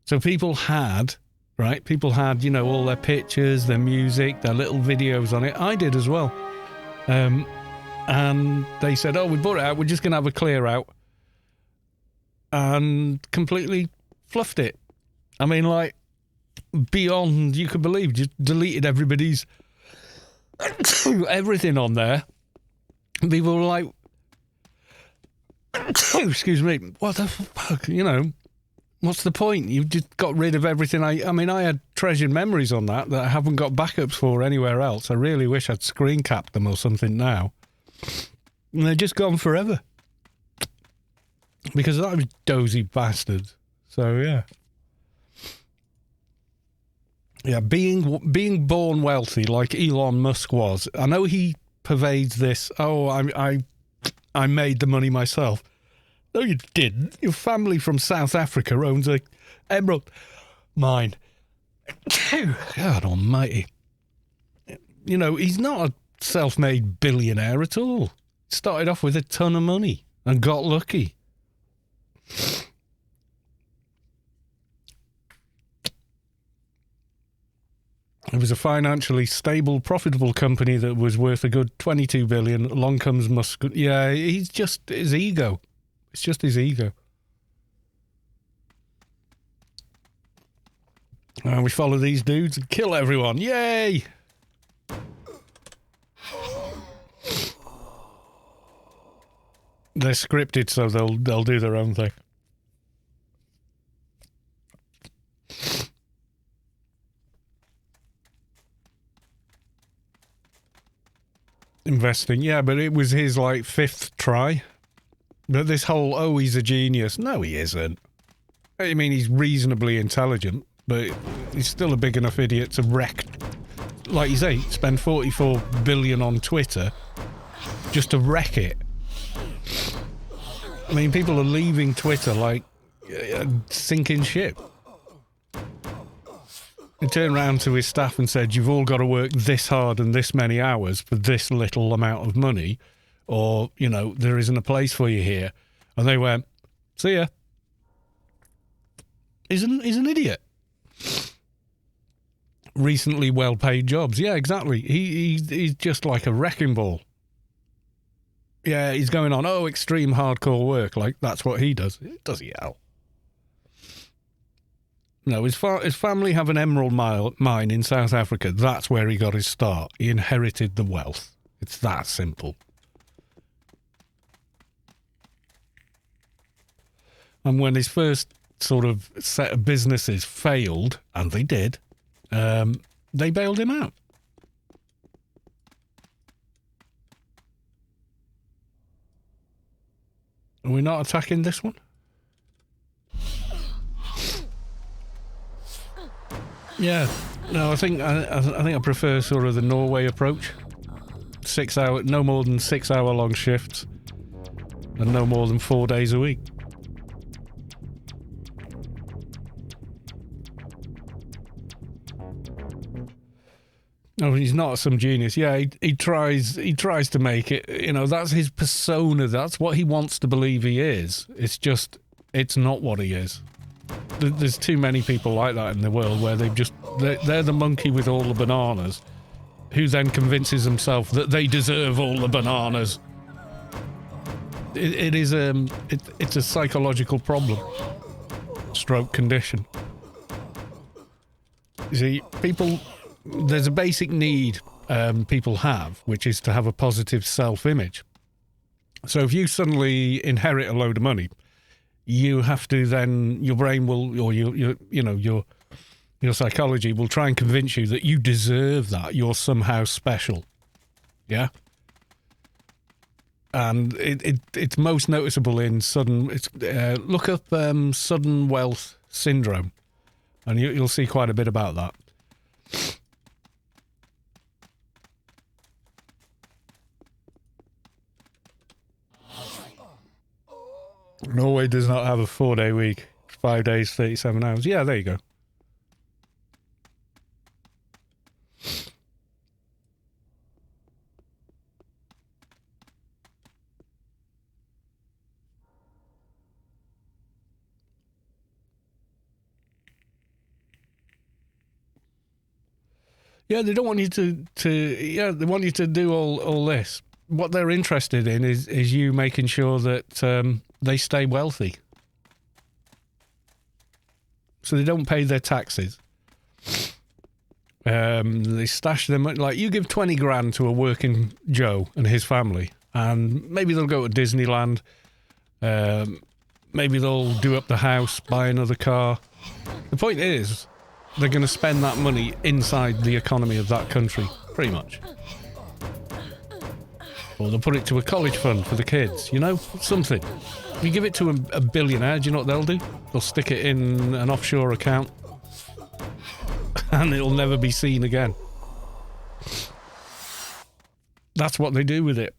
S1: So people had, you know, all their pictures, their music, their little videos on it. I did as well. And they said, oh, we bought it out, we're just going to have a clear out. And completely fluffed it. I mean, like, beyond you could believe, just deleted everybody's everything on there. People were like, excuse me, what the fuck, you know, what's the point? You've just got rid of everything. I mean, I had treasured memories on that I haven't got backups for anywhere else. I really wish I'd screen capped them or something now. And they're just gone forever. Because I was dozy bastards. So, yeah. Yeah, being born wealthy like Elon Musk was. I know he pervades this, oh, I made the money myself. No, you didn't. Your family from South Africa owns a emerald mine. God almighty. You know, he's not a self-made billionaire at all. Started off with a ton of money and got lucky. It was a financially stable, profitable company that was worth a good 22 billion. Along comes Musk. Yeah, he's just his ego. It's just his ego. And we follow these dudes and kill everyone. Yay! They're scripted, so they'll do their own thing. Investing, yeah, but it was his like 5th try. But this whole, oh, he's a genius. No, he isn't. I mean, he's reasonably intelligent, but he's still a big enough idiot to wreck, like you say, spend 44 billion on Twitter just to wreck it. I mean, people are leaving Twitter like a sinking ship. He turned around to his staff and said, you've all got to work this hard and this many hours for this little amount of money, or, you know, there isn't a place for you here. And they went, see ya. He's an idiot. Recently well-paid jobs. Yeah, exactly. He's just like a wrecking ball. Yeah, he's going on, oh, extreme hardcore work. Like, that's what he does. Does he hell? No, his family have an emerald mine in South Africa. That's where he got his start. He inherited the wealth. It's that simple. And when his first sort of set of businesses failed, and they did, they bailed him out. Are we not attacking this one? Yeah, no, I think I prefer sort of the Norway approach. 6 hour, no more than 6 hour long shifts, and no more than 4 days a week. No, he's not some genius. Yeah, he tries to make it. You know, that's his persona. That's what he wants to believe he is. It's just, it's not what he is. There's too many people like that in the world where they're the monkey with all the bananas, who then convinces himself that they deserve all the bananas. It's a psychological problem, stroke condition. You see, there's a basic need people have, which is to have a positive self-image. So if you suddenly inherit a load of money, you have to then, your brain will, or your psychology will try and convince you that you deserve that. You're somehow special. Yeah? And it's most noticeable in look up sudden wealth syndrome, and you'll see quite a bit about that. Norway does not have a 4-day week. 5 days, 37 hours. Yeah, there you go. Yeah, they don't want you to they want you to do all this. What they're interested in is you making sure that they stay wealthy. So they don't pay their taxes. They stash them, like you give 20 grand to a working Joe and his family, and maybe they'll go to Disneyland, maybe they'll do up the house, buy another car. The point is, they're going to spend that money inside the economy of that country, pretty much. Or they'll put it to a college fund for the kids, you know, something. If you give it to a billionaire, do you know what they'll do? They'll stick it in an offshore account. And it'll never be seen again. That's what they do with it.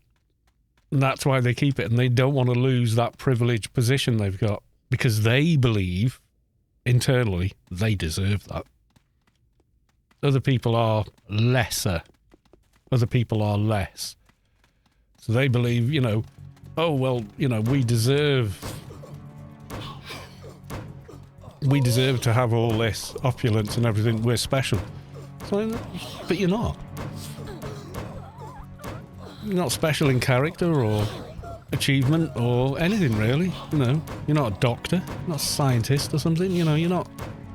S1: And that's why they keep it. And they don't want to lose that privileged position they've got. Because they believe, internally, they deserve that. Other people are lesser. Other people are less. So they believe, you know, oh, well, you know, we deserve to have all this opulence and everything. We're special. So, but you're not. You're not special in character or achievement or anything, really. You know, you're not a doctor, not a scientist or something. You know, you're not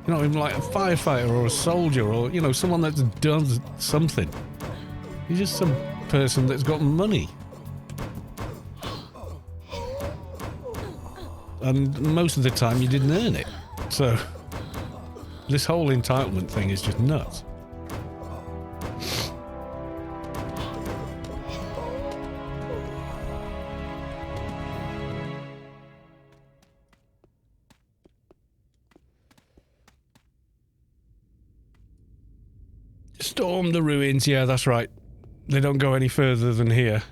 S1: even like a firefighter or a soldier or, you know, someone that's done something. You're just some person that's got money. And most of the time you didn't earn it. So, this whole entitlement thing is just nuts. Storm the ruins, yeah, that's right. They don't go any further than here.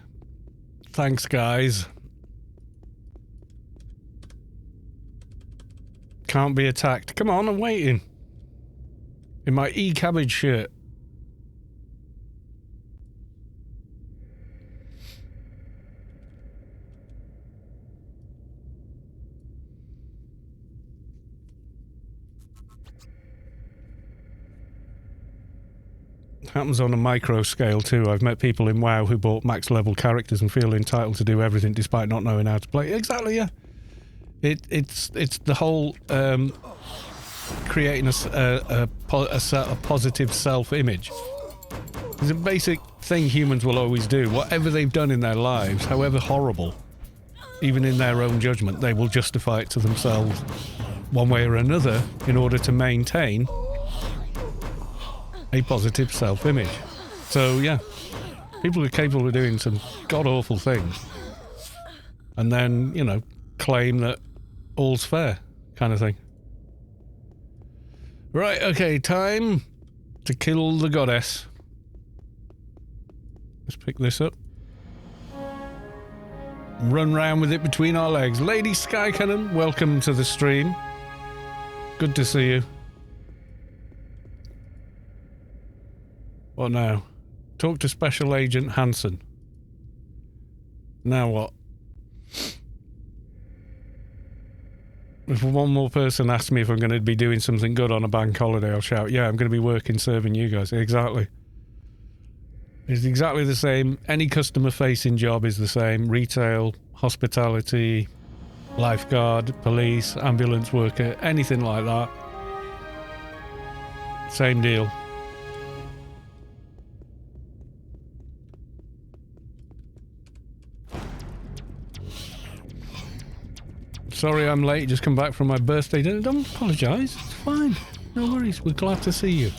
S1: Thanks, guys. Can't be attacked. Come on, I'm waiting. In my E-cabbage shirt. Happens on a micro scale too. I've met people in WoW who bought max level characters and feel entitled to do everything despite not knowing how to play. Exactly, yeah. It's the whole creating a positive self-image. It's a basic thing humans will always do. Whatever they've done in their lives, however horrible, even in their own judgment, they will justify it to themselves one way or another in order to maintain a positive self-image. So yeah, people are capable of doing some god-awful things and then, you know, claim that all's fair kind of thing. Right, okay, time to kill the goddess. Let's pick this up. Run round with it between our legs. Lady Sky Cannon, welcome to the stream. Good to see you. What now? Talk to Special Agent Hansen. Now what? If one more person asks me if I'm going to be doing something good on a bank holiday, I'll shout, yeah, I'm going to be working serving you guys. Exactly. It's exactly the same. Any customer-facing job is the same. Retail, hospitality, lifeguard, police, ambulance worker, anything like that. Same deal. Sorry I'm late, just come back from my birthday dinner. Don't apologise, it's fine. No worries, we're glad to see you.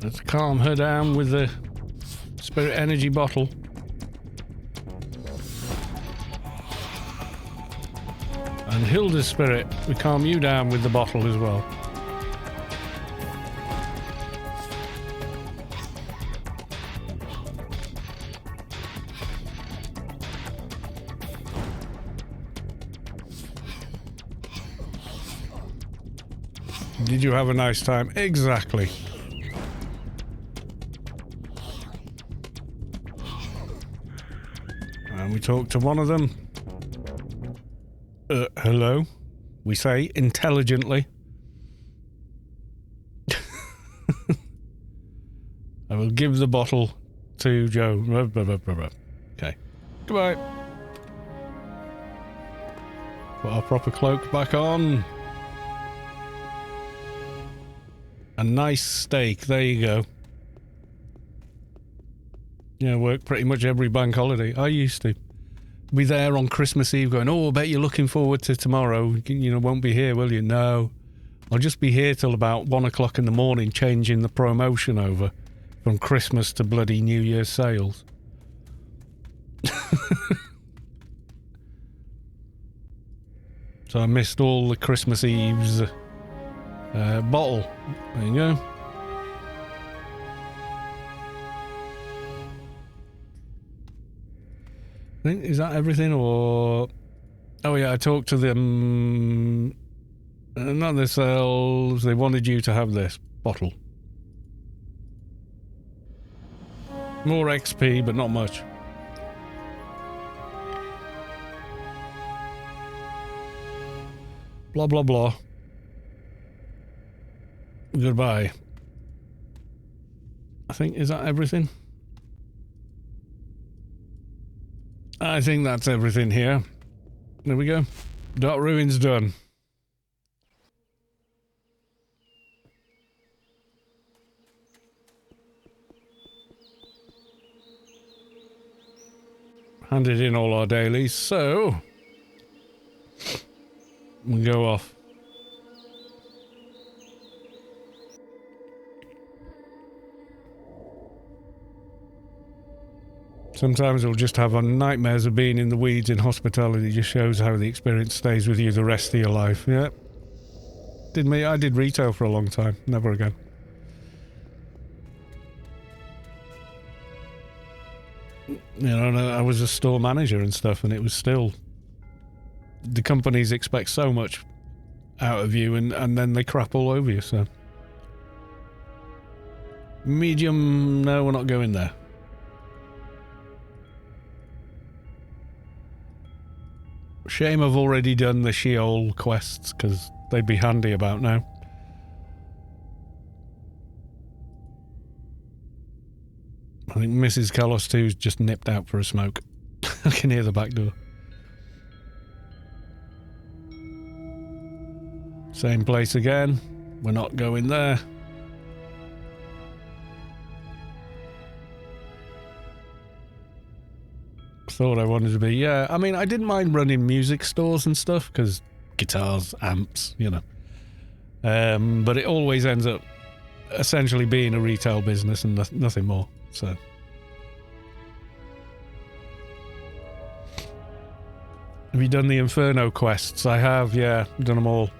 S1: Let's calm her down with the spirit energy bottle. And Hilda's spirit, we calm you down with the bottle as well. Did you have a nice time? Exactly. And we talk to one of them. Hello? We say intelligently. I will give the bottle to Joe. Okay. Goodbye. Put our proper cloak back on. A nice steak. There you go. Yeah, work pretty much every bank holiday. I used to be there on Christmas Eve going, oh, I bet you're looking forward to tomorrow. You know, won't be here, will you? No. I'll just be here till about 1 o'clock in the morning changing the promotion over from Christmas to bloody New Year's sales. So I missed all the Christmas Eve's bottle. There you go. I think, is that everything, or... Oh yeah, I talked to them... not themselves, they wanted you to have this bottle. More XP, but not much. Blah, blah, blah. Goodbye. I think, is that everything? I think that's everything here. There we go. Dark Ruins done. Handed in all our dailies, so we'll go off. Sometimes we'll just have nightmares of being in the weeds in hospitality. Just shows how the experience stays with you the rest of your life. Yeah. I did retail for a long time. Never again. You know, I was a store manager and stuff, and it was still... The companies expect so much out of you, and then they crap all over you, so... Medium, no, we're not going there. Shame I've already done the Sheol quests, because they'd be handy about now. I think Mrs. Kalos 2's just nipped out for a smoke. I can hear the back door. Same place again. We're not going there. Thought I wanted to be, yeah. I mean, I didn't mind running music stores and stuff, because guitars, amps, you know. But it always ends up essentially being a retail business and nothing more, so... Have you done the Inferno quests? I have, yeah. Done them all.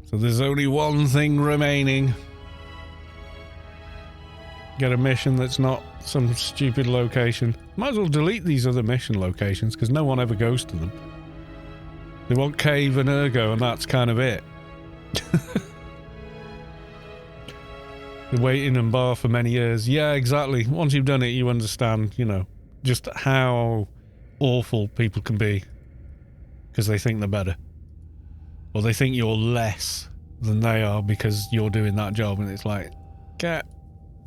S1: So there's only one thing remaining. Get a mission that's not some stupid location. Might as well delete these other mission locations, because no one ever goes to them. They want Cave and Ergo, and that's kind of it. The waiting and bar for many years. Yeah, exactly. Once you've done it, you understand, you know, just how awful people can be. Because they think they're better. Or they think you're less than they are because you're doing that job, and it's like, get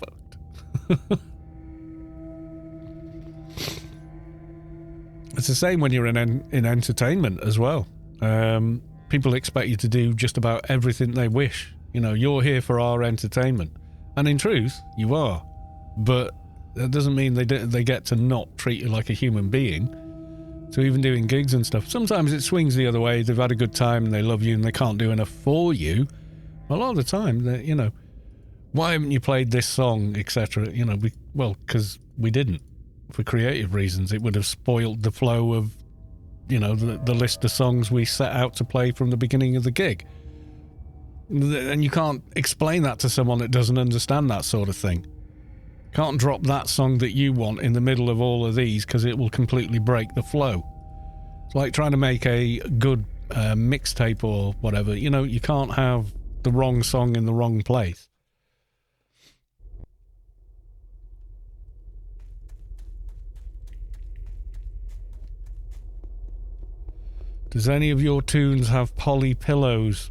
S1: fucked. It's the same when you're in entertainment as well. People expect you to do just about everything they wish. You know, you're here for our entertainment. And in truth, you are. But that doesn't mean they get to not treat you like a human being. So even doing gigs and stuff, sometimes it swings the other way. They've had a good time and they love you and they can't do enough for you. A lot of the time, you know, why haven't you played this song, etc. You know, because we didn't. For creative reasons, it would have spoiled the flow of, you know, the list of songs we set out to play from the beginning of the gig. And you can't explain that to someone that doesn't understand that sort of thing. Can't drop that song that you want in the middle of all of these because it will completely break the flow. It's like trying to make a good mixtape or whatever. You know, you can't have the wrong song in the wrong place. Does any of your tunes have poly pillows?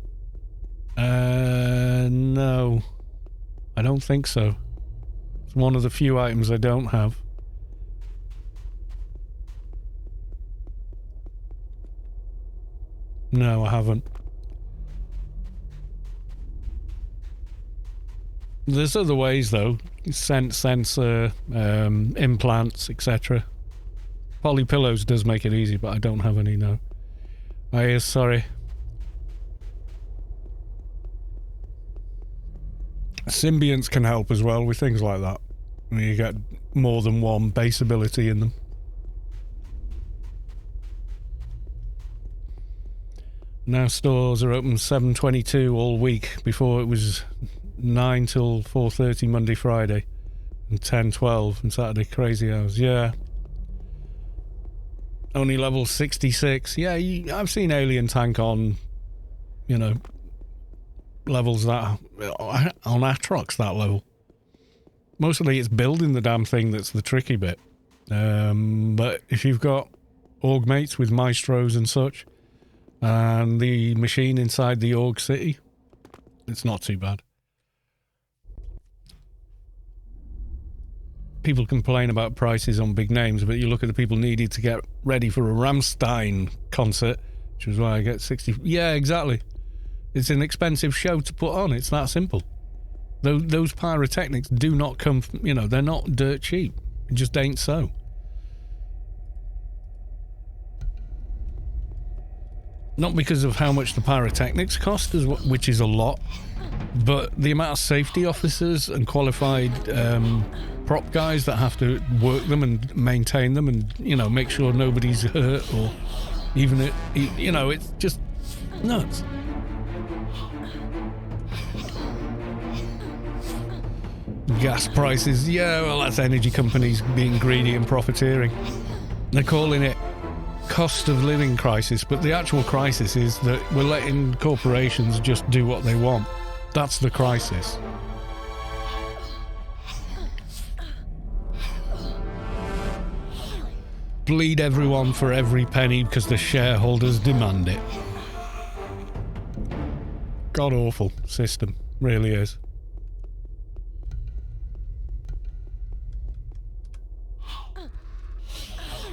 S1: No. I don't think so. It's one of the few items I don't have. No, I haven't. There's other ways though. Sensor, implants, etc. Poly pillows does make it easy, but I don't have any now. Sorry. Symbionts can help as well with things like that. You get more than one base ability in them. Now stores are open 7:22 all week. Before it was 9 till 4:30 Monday, Friday, and 10:12 and Saturday. Crazy hours. Yeah. Only level 66. Yeah, I've seen Alien Tank on, you know, levels that on Atrox that level. Mostly it's building the damn thing that's the tricky bit. But if you've got org mates with maestros and such, and the machine inside the org city, it's not too bad. People complain about prices on big names, but you look at the people needed to get ready for a Rammstein concert, which is why I get 60. Yeah, exactly. It's an expensive show to put on. It's that simple. Those pyrotechnics do not come, they're not dirt cheap. It just ain't so. Not because of how much the pyrotechnics cost, which is a lot, but the amount of safety officers and qualified prop guys that have to work them and maintain them and, make sure nobody's hurt or even it's just nuts. Gas prices, yeah, well, that's energy companies being greedy and profiteering. They're calling it cost of living crisis, but the actual crisis is that we're letting corporations just do what they want. That's the crisis. Bleed everyone for every penny because the shareholders demand it. God awful system, really is.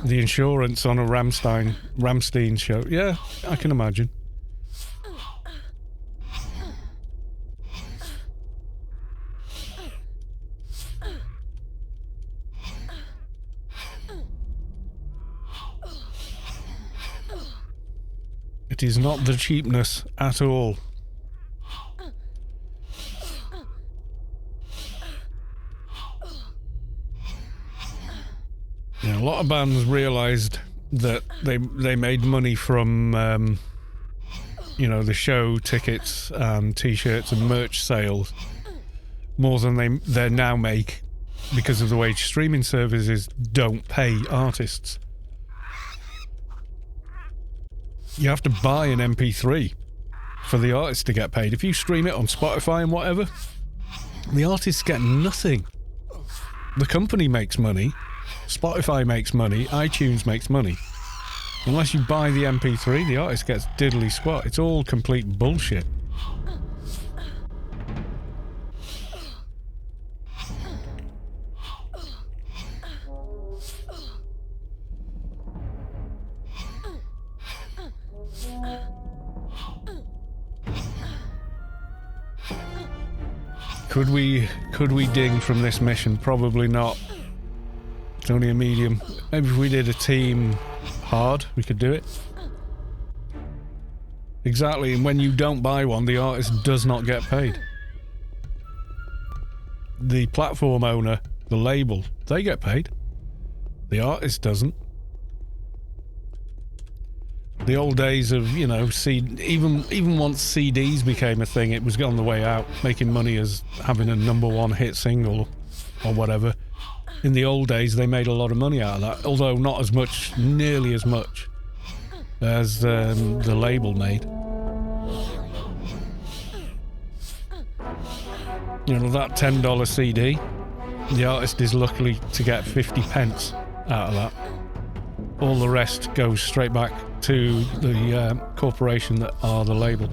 S1: The insurance on a Rammstein show. Yeah, I can imagine. It is not the cheapness at all. Yeah, a lot of bands realised that they made money from, the show tickets and T-shirts and merch sales more than they now make because of the way streaming services don't pay artists. You have to buy an MP3 for the artist to get paid. If you stream it on Spotify and whatever, the artists get nothing. The company makes money. Spotify makes money, iTunes makes money. Unless you buy the MP3, the artist gets diddly squat. It's all complete bullshit. Could we ding from this mission? Probably not. It's only a medium. Maybe if we did a team hard, we could do it. Exactly, and when you don't buy one, the artist does not get paid. The platform owner, the label, they get paid. The artist doesn't. The old days of, even once CDs became a thing, it was on the way out, making money as having a #1 hit single or whatever. In the old days, they made a lot of money out of that, although not as much, nearly as much as the label made. That $10 CD, the artist is lucky to get 50 pence out of that. all the rest goes straight back to the corporation that are the label.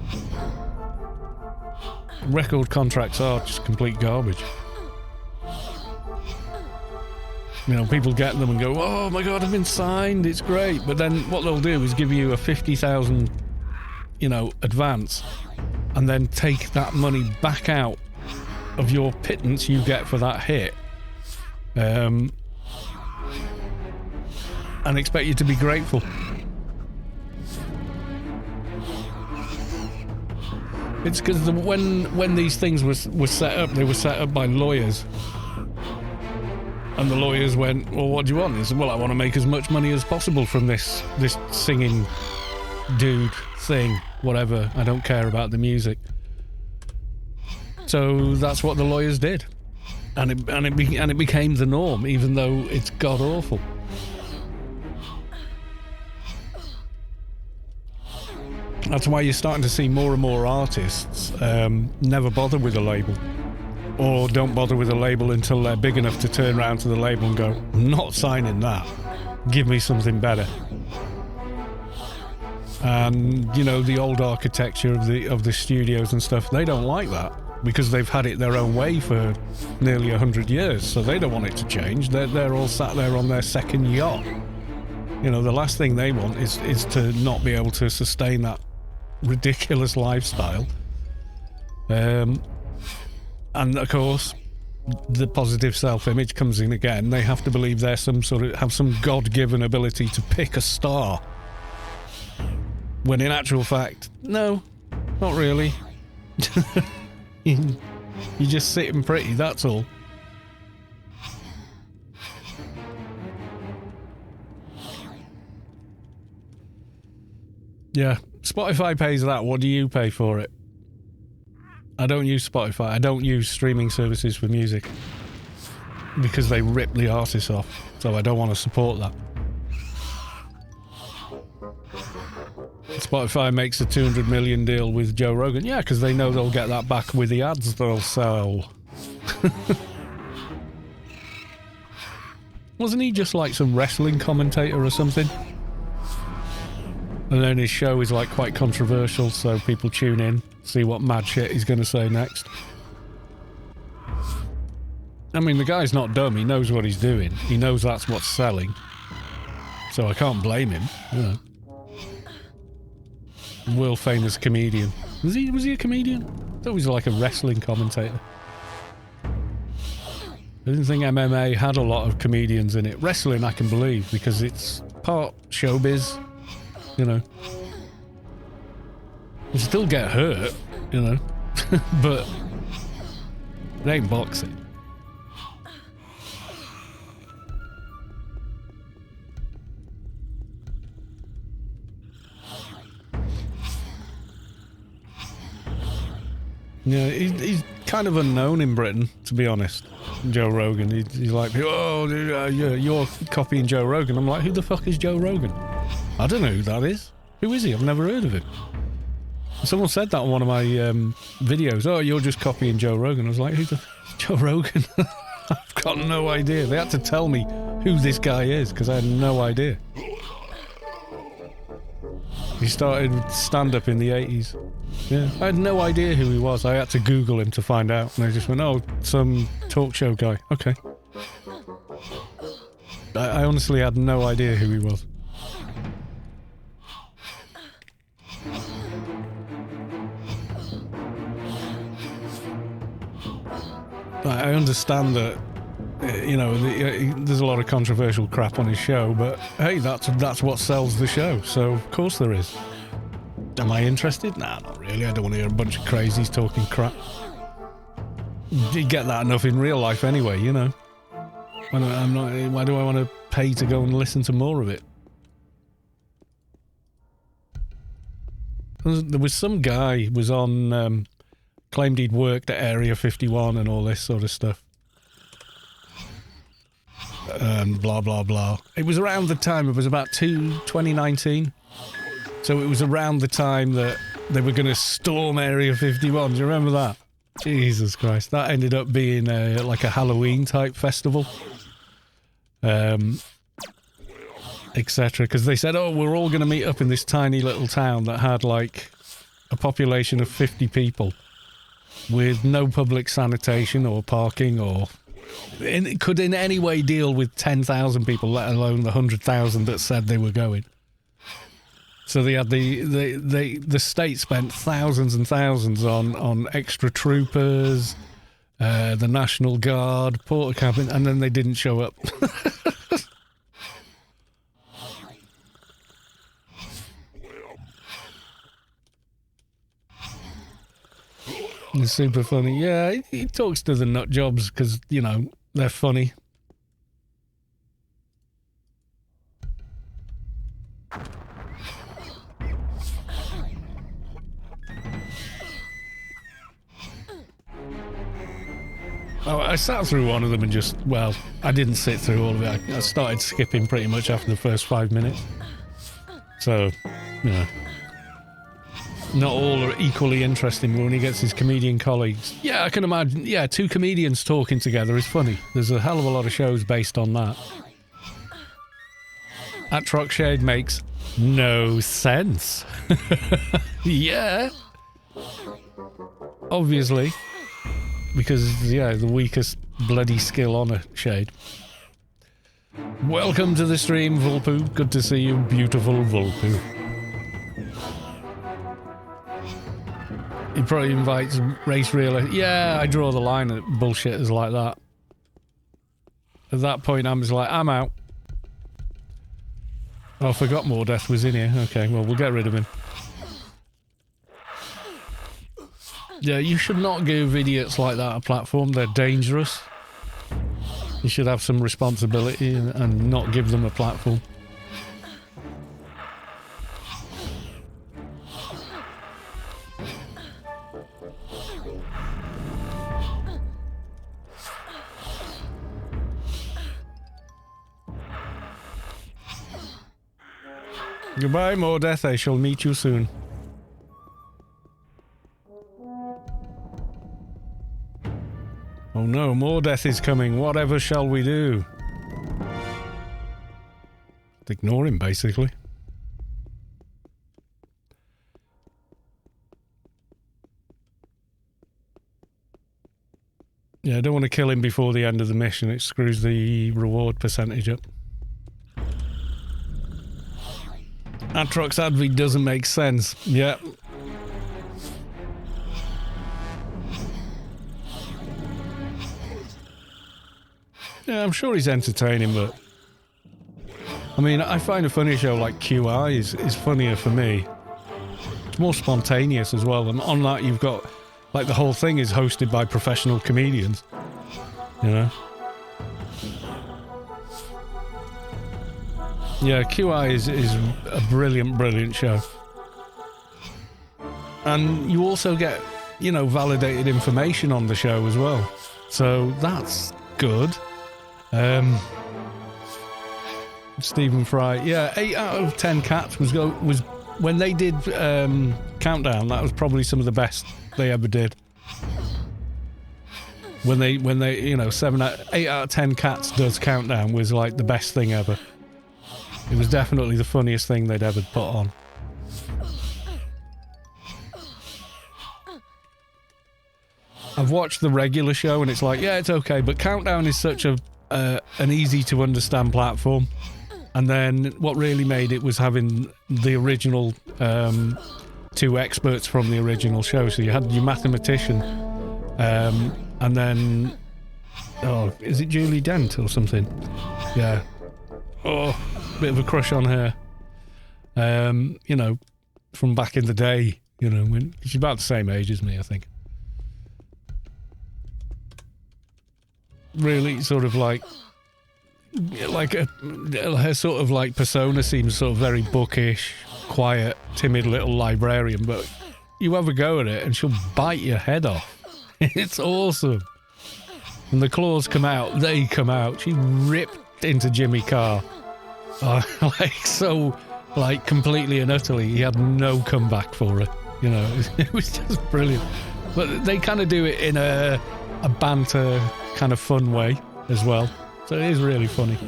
S1: Record contracts are just complete garbage. You know, people get them and go, oh my god, I've been signed, it's great. But then what they'll do is give you a 50,000, you know, advance, and then take that money back out of your pittance you get for that hit. And expect you to be grateful. It's because when these things were set up, they were set up by lawyers. And the lawyers went, well, what do you want? He said, well, I want to make as much money as possible from this singing dude thing, whatever. I don't care about the music. So that's what the lawyers did. And it became the norm, even though it's god-awful. That's why you're starting to see more and more artists never bother with a label. Or don't bother with a label until they're big enough to turn around to the label and go, I'm not signing that. Give me something better. And, you know, the old architecture of the studios and stuff, they don't like that. Because they've had it their own way for nearly 100 years. So they don't want it to change. They're all sat there on their second yacht. You know, the last thing they want is to not be able to sustain that ridiculous lifestyle. And of course, the positive self-image comes in again. They have to believe they're have some God-given ability to pick a star. When in actual fact, no, not really. You're just sitting pretty, that's all. Yeah, Spotify pays that. What do you pay for it? I don't use Spotify. I don't use streaming services for music because they rip the artists off. So I don't want to support that. Spotify makes a 200 million deal with Joe Rogan. Yeah, because they know they'll get that back with the ads they'll sell. Wasn't he just like some wrestling commentator or something? And then his show is like quite controversial, so people tune in, see what mad shit he's going to say next. I mean, the guy's not dumb. He knows what he's doing. He knows that's what's selling. So I can't blame him, you know. World famous comedian. Was he a comedian? I thought he was like a wrestling commentator. I didn't think MMA had a lot of comedians in it. Wrestling I can believe because it's part showbiz, you know. You still get hurt, you know. But it ain't boxing. Yeah, he's kind of unknown in Britain, to be honest. Joe Rogan. He's like, oh, you're copying Joe Rogan. I'm like, who the fuck is Joe Rogan? I don't know who that is. Who is he? I've never heard of him. Someone said that on one of my videos. Oh, you're just copying Joe Rogan. I was like, who the fuck is Joe Rogan? I've got no idea. They had to tell me who this guy is because I had no idea. He started stand-up in the 80s. Yeah, I had no idea who he was. I had to Google him to find out. And I just went, oh, some talk show guy. Okay. I honestly had no idea who he was. I understand that, you know, there's a lot of controversial crap on his show, but hey, that's what sells the show, so of course there is. Am I interested? Nah, not really. I don't want to hear a bunch of crazies talking crap. You get that enough in real life anyway, you know. Why do I want to pay to go and listen to more of it? There was some guy who was on, claimed he'd worked at Area 51 and all this sort of stuff. And blah, blah, blah. It was around the time, it was about 2019. So it was around the time that they were going to storm Area 51. Do you remember that? Jesus Christ. That ended up being like a Halloween type festival. etc. Because they said, oh, we're all going to meet up in this tiny little town that had like a population of 50 people with no public sanitation or parking or could in any way deal with 10,000 people, let alone the 100,000 that said they were going. So they had the state spent thousands and thousands on extra troopers, the National Guard, porter cabin, and then they didn't show up. It's super funny. Yeah, he talks to the nut jobs because, you know, they're funny. Oh, I sat through one of them and just, well, I didn't sit through all of it. I started skipping pretty much after the first 5 minutes. So, you know. Not all are equally interesting, but when he gets his comedian colleagues. Yeah, I can imagine. Yeah, two comedians talking together is funny. There's a hell of a lot of shows based on that. Atrox Shade makes no sense. Yeah. Obviously. Because, yeah, the weakest bloody skill on a shade. Welcome to the stream, Vulpu. Good to see you, beautiful Vulpu. He probably invites race realists. Yeah, I draw the line at bullshitters like that. At that point, I'm just like, I'm out. Oh, I forgot Mordeth was in here. Okay, well, we'll get rid of him. Yeah, you should not give idiots like that a platform. They're dangerous. You should have some responsibility and not give them a platform. Goodbye, Mordeth. I shall meet you soon. Oh no, Mordeth is coming. Whatever shall we do? Ignore him, basically. Yeah, I don't want to kill him before the end of the mission. It screws the reward percentage up. Atrox Advi doesn't make sense. Yeah. Yeah, I'm sure he's entertaining, but... I mean, I find a funny show like QI is funnier for me. It's more spontaneous as well, and on that you've got... Like, the whole thing is hosted by professional comedians. You know? Yeah, QI is a brilliant, brilliant show. And you also get, you know, validated information on the show as well. So that's good. Stephen Fry, yeah, 8 out of 10 cats was when they did Countdown, that was probably some of the best they ever did. When they you know, 8 out of 10 cats does Countdown was like the best thing ever. It was definitely the funniest thing they'd ever put on. I've watched the regular show and it's like, yeah, it's okay, but Countdown is such an easy to understand platform. And then what really made it was having the original two experts from the original show. So you had your mathematician, and then, oh, is it Julie Dent or something? Yeah. Oh, bit of a crush on her. You know, from back in the day, you know, when she's about the same age as me, I think. Really sort of like her sort of like persona seems sort of very bookish, quiet, timid little librarian, but you have a go at it and she'll bite your head off. It's awesome. And the claws come out, they come out. She ripped into Jimmy Carr. Like, so, like, completely and utterly. He had no comeback for her. You know, it was just brilliant. But they kind of do it in a banter, kind of fun way as well. So it is really funny.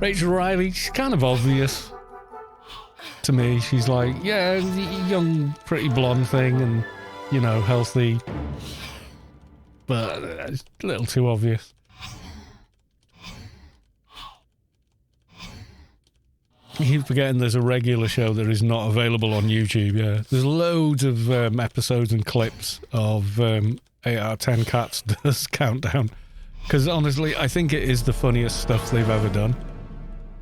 S1: Rachel Riley, she's kind of obvious to me. She's like, yeah, young, pretty blonde thing, and, you know, healthy. But it's a little too obvious. You keep forgetting there's a regular show that is not available on YouTube, yeah. There's loads of episodes and clips of 8 out of 10 Cats does Countdown. Because honestly, I think it is the funniest stuff they've ever done.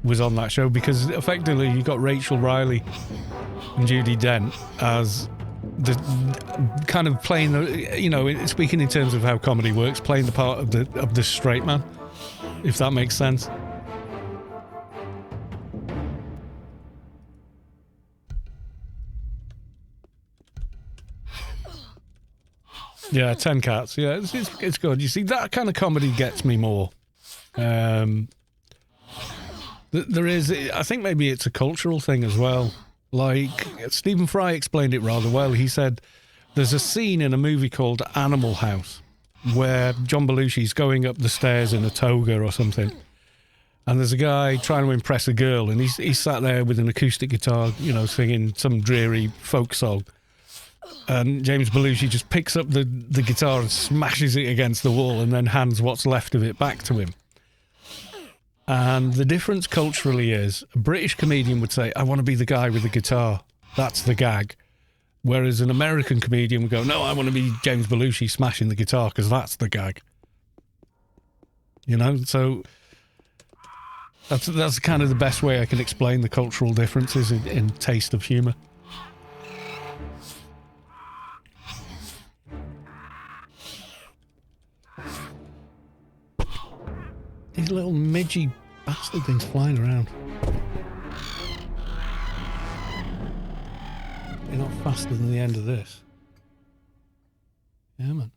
S1: Was on that show. Because effectively, you got Rachel Riley and Judi Dench as the kind of playing the, you know, speaking in terms of how comedy works, playing the part of the straight man, if that makes sense. Yeah, 10 Cats. Yeah, it's good. You see, that kind of comedy gets me more. There is, I think maybe it's a cultural thing as well. Like, Stephen Fry explained it rather well. He said there's a scene in a movie called Animal House where John Belushi's going up the stairs in a toga or something. And there's a guy trying to impress a girl, and he's sat there with an acoustic guitar, you know, singing some dreary folk song. And James Belushi just picks up the guitar and smashes it against the wall and then hands what's left of it back to him. And the difference culturally is a British comedian would say, I want to be the guy with the guitar. That's the gag. Whereas an American comedian would go, no, I want to be James Belushi smashing the guitar because that's the gag. You know, so that's kind of the best way I can explain the cultural differences in taste of humour. These little midgy bastard things flying around. They're not faster than the end of this. Yeah, man.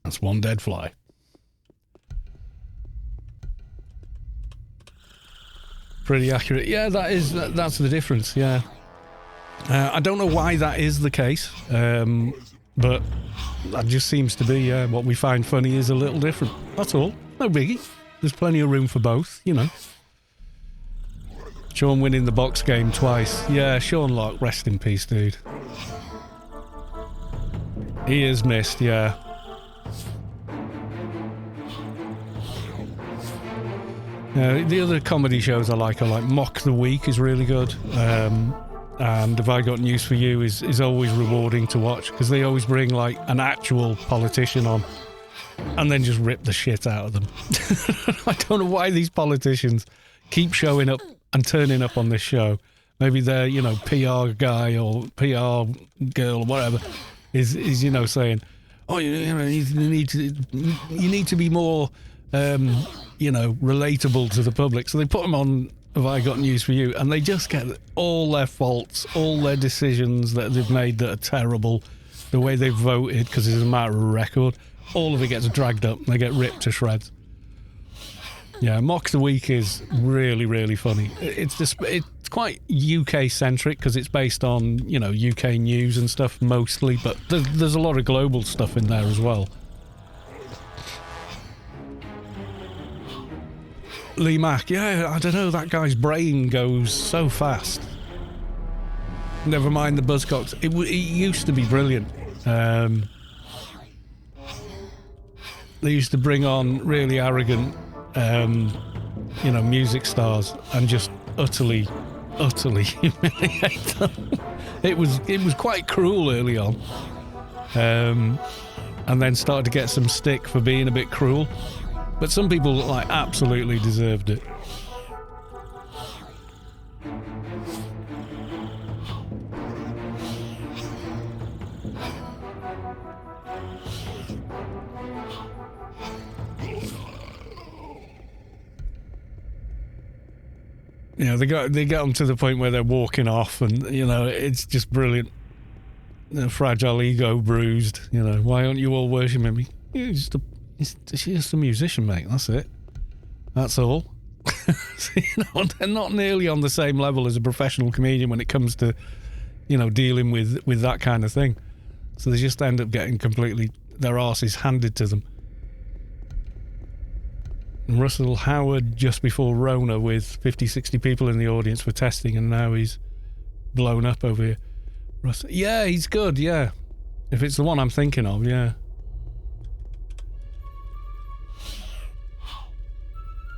S1: That's one dead fly. Pretty accurate. Yeah, that's the difference, yeah. I don't know why that is the case, but that just seems to be what we find funny is a little different. That's all. No biggie. There's plenty of room for both, you know. Sean winning the box game twice. Yeah, Sean Locke, rest in peace, dude. He is missed, yeah. The other comedy shows I like Mock the Week is really good. And Have I Got News for You is always rewarding to watch because they always bring like an actual politician on and then just rip the shit out of them. I don't know why these politicians keep showing up and turning up on this show. Maybe their, you know, PR guy or PR girl or whatever is you know, saying, oh, you know, you need to be more, you know, relatable to the public. So they put them on Have I Got News for You, and they just get all their faults, all their decisions that they've made that are terrible, the way they've voted, because it's a matter of record, all of it gets dragged up and they get ripped to shreds. Yeah, Mock the Week is really, really funny. It's quite UK-centric because it's based on, you know, UK news and stuff mostly, but there's a lot of global stuff in there as well. Lee Mack, yeah, I don't know, that guy's brain goes so fast. Never mind the Buzzcocks. It used to be brilliant. They used to bring on really arrogant, you know, music stars and just utterly humiliate them. It was quite cruel early on, and then started to get some stick for being a bit cruel. But some people like absolutely deserved it. You know, they get them to the point where they're walking off, and you know it's just brilliant. The fragile ego bruised. You know, why aren't you all worshipping me? She's just a musician, mate. That's it. That's all. So, you know, they're not nearly on the same level as a professional comedian when it comes to, you know, dealing with that kind of thing. So they just end up getting completely their arses handed to them. And Russell Howard just before Rona with 50, 60 people in the audience for testing, and now he's blown up over here. Russell, yeah, he's good, yeah. If it's the one I'm thinking of, yeah.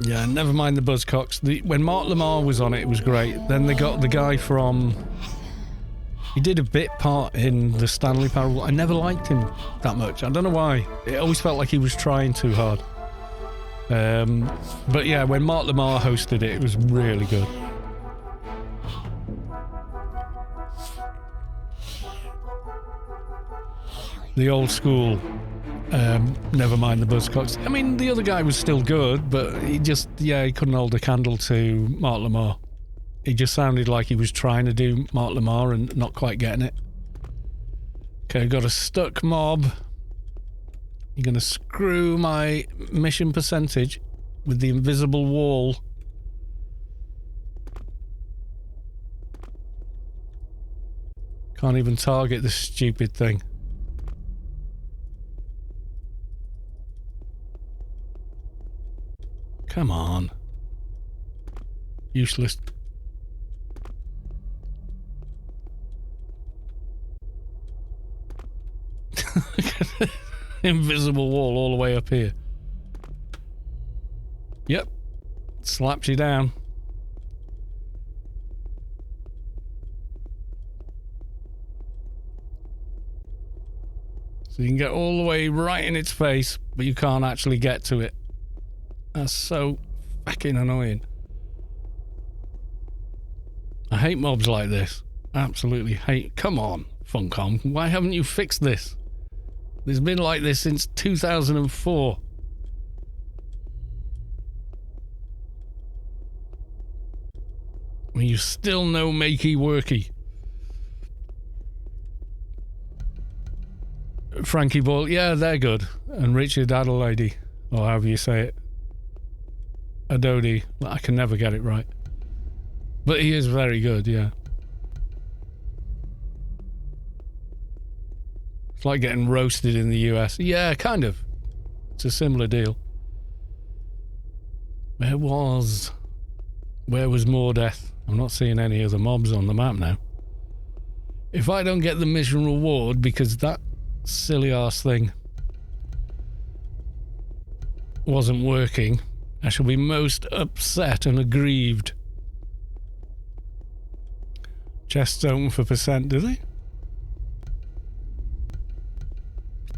S1: Yeah, never mind the Buzzcocks. When Mark Lamar was on it, it was great. Then they got the guy from... He did a bit part in the Stanley Parable. I never liked him that much. I don't know why. It always felt like he was trying too hard. But yeah, when Mark Lamar hosted it, it was really good. The old school, never mind the Buzzcocks. I mean, the other guy was still good, but he just, yeah, he couldn't hold a candle to Mark Lamar. He just sounded like he was trying to do Mark Lamar and not quite getting it. Okay, got a stuck mob. You're going to screw my mission percentage with the invisible wall. Can't even target this stupid thing. Come on. Useless. Invisible wall all the way up here. Yep. Slapped you down. So you can get all the way right in its face, but you can't actually get to it. That's so fucking annoying. I hate mobs like this. Absolutely hate. Come on, Funcom. Why haven't you fixed this? It's been like this since 2004. When you still know makey worky. Frankie Ball, yeah, they're good. And Richard Adelaide, or however you say it. Adodi, I can never get it right. But he is very good, yeah. It's like getting roasted in the US. Yeah, kind of. It's a similar deal. Where was more death? I'm not seeing any other mobs on the map now. If I don't get the mission reward because that silly ass thing wasn't working, I shall be most upset and aggrieved. Chests open for percent, do they?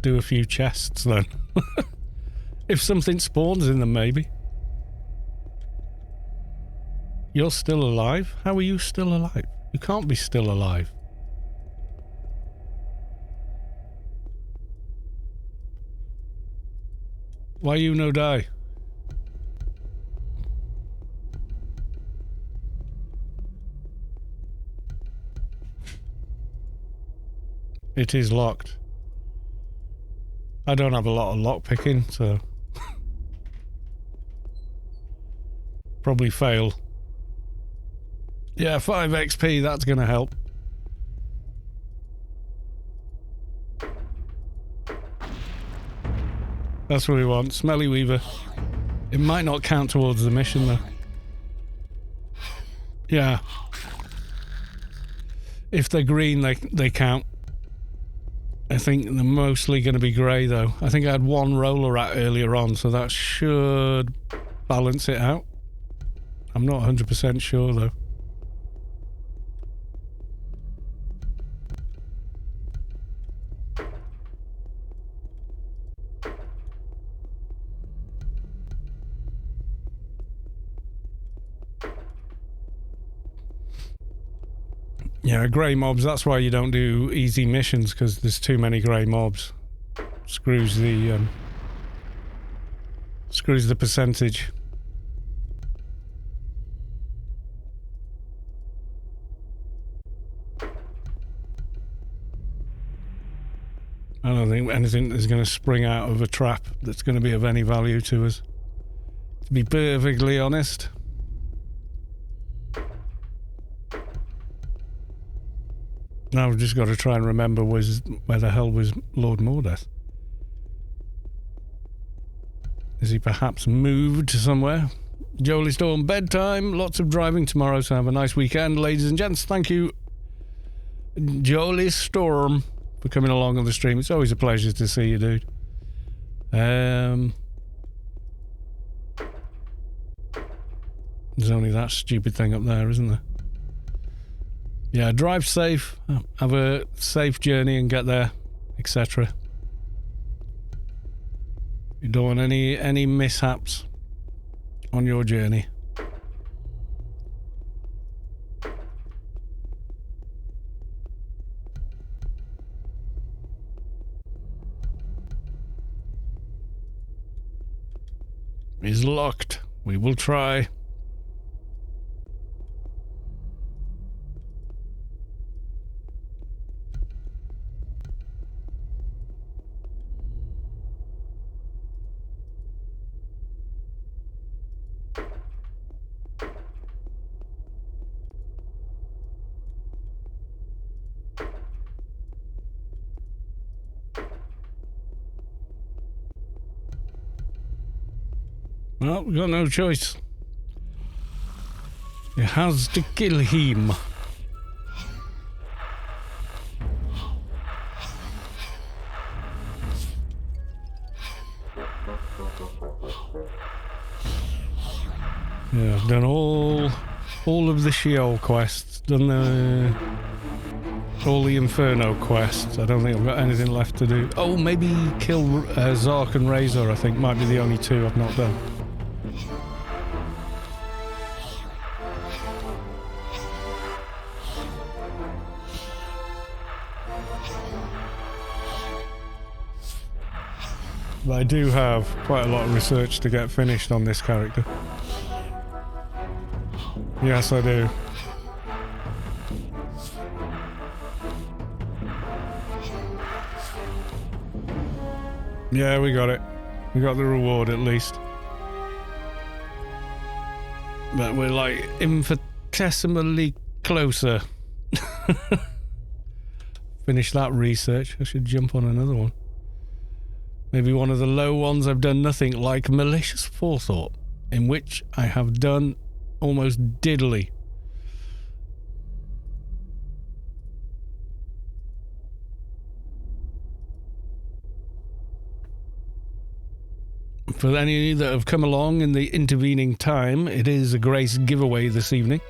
S1: Do a few chests then. If something spawns in them, maybe. You're still alive? How are you still alive? You can't be still alive. Why you no die? It is locked. I don't have a lot of lock picking, so probably fail. Yeah, 5 XP, that's gonna help. That's what we want. Smelly Weaver. It might not count towards the mission though. Yeah. If they're green, they count. I think they're mostly going to be grey though. I think I had one roller rat earlier on, so that should balance it out. I'm not 100% sure though. Yeah, grey mobs, that's why you don't do easy missions, because there's too many grey mobs. Screws the percentage. I don't think anything is going to spring out of a trap that's going to be of any value to us. To be perfectly honest. Now we've just got to try and remember where the hell was Lord Mordeth. Is he perhaps moved somewhere? Jolie Storm, bedtime. Lots of driving tomorrow, so have a nice weekend, ladies and gents. Thank you, Jolie Storm, for coming along on the stream. It's always a pleasure to see you, dude. There's only that stupid thing up there, isn't there? Yeah, drive safe, have a safe journey and get there, etc. You don't want any mishaps on your journey. It's locked. We will try. Well, we've got no choice. It has to kill him. Yeah, I've done all of the Sheol quests, done all the Inferno quests. I don't think I've got anything left to do. Oh, maybe kill Xark and Razor, I think, might be the only two I've not done. But I do have quite a lot of research to get finished on this character. Yes, I do. Yeah, we got it. We got the reward at least. But we're like infinitesimally closer. Finish that research. I should jump on another one. Maybe one of the low ones I've done nothing, like Malicious Forethought, in which I have done almost diddly. For any that have come along in the intervening time, it is a Grace giveaway this evening.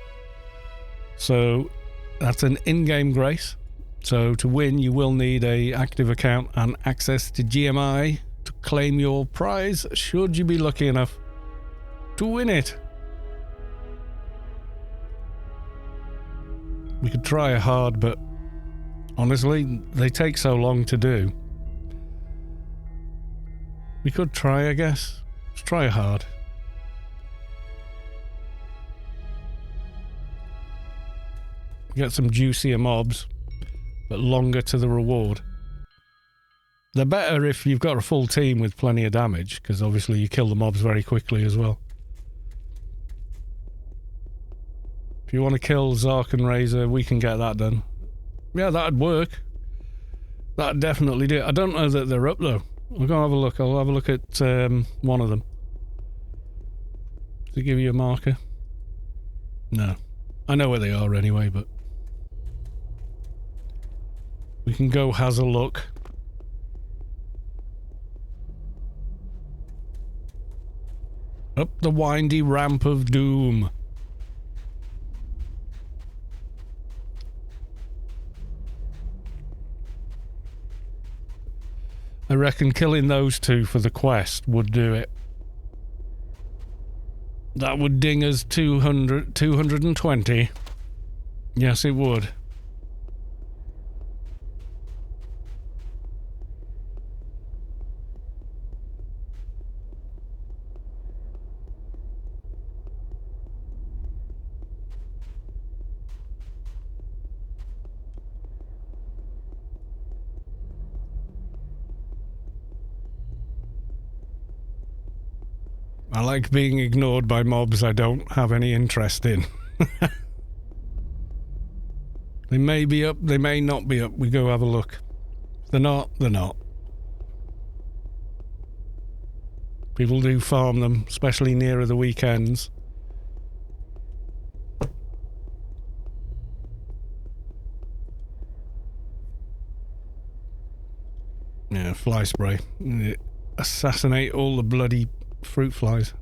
S1: So that's an in-game Grace. So to win, you will need an active account and access to GMI to claim your prize, should you be lucky enough to win it. We could try hard, but honestly, they take so long to do. We could try, I guess. Let's try hard. Get some juicier mobs, but longer to the reward. They're better if you've got a full team with plenty of damage, because obviously you kill the mobs very quickly as well. If you want to kill Xark and Razor, we can get that done. Yeah, that'd work. That'd definitely do it. I don't know that they're up though. I'll go have a look. I'll have a look at one of them. Does it give you a marker? No. I know where they are anyway, but we can go has a look. Up the windy ramp of doom. I reckon killing those two for the quest would do it. That would ding us 220. Yes, it would. I like being ignored by mobs I don't have any interest in. They may be up, they may not be up. We go have a look. If they're not, they're not. People do farm them, especially nearer the weekends. Yeah, fly spray. Assassinate all the bloody fruit flies.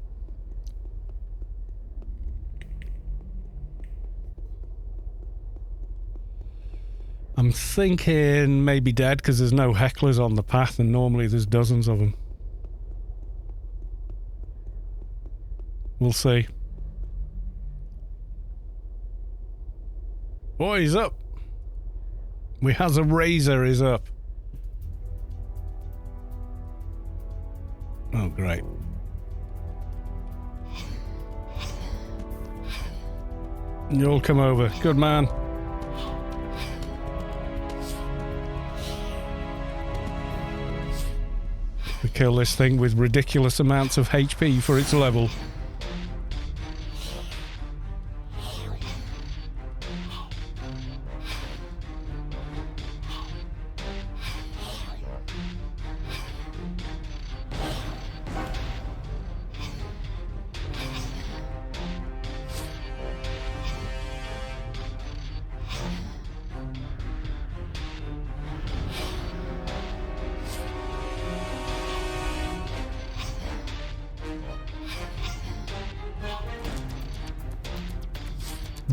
S1: I'm thinking maybe dead because there's no hecklers on the path and normally there's dozens of them. We'll see. Oh, he's up. We has a razor is up. Oh, great. You'll come over. Good man. We kill this thing with ridiculous amounts of HP for its level.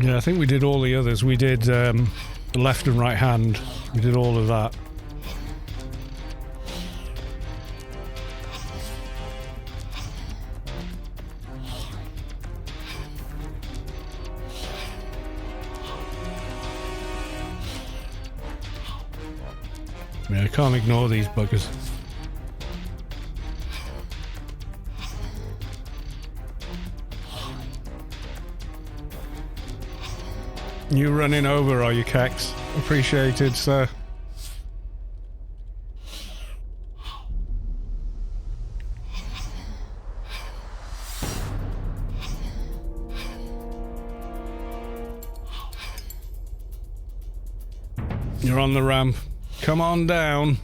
S1: Yeah, I think we did all the others. We did the left and right hand. We did all of that. Yeah, I can't ignore these buggers. You running over, are you, Cax? Appreciated, sir. You're on the ramp. Come on down.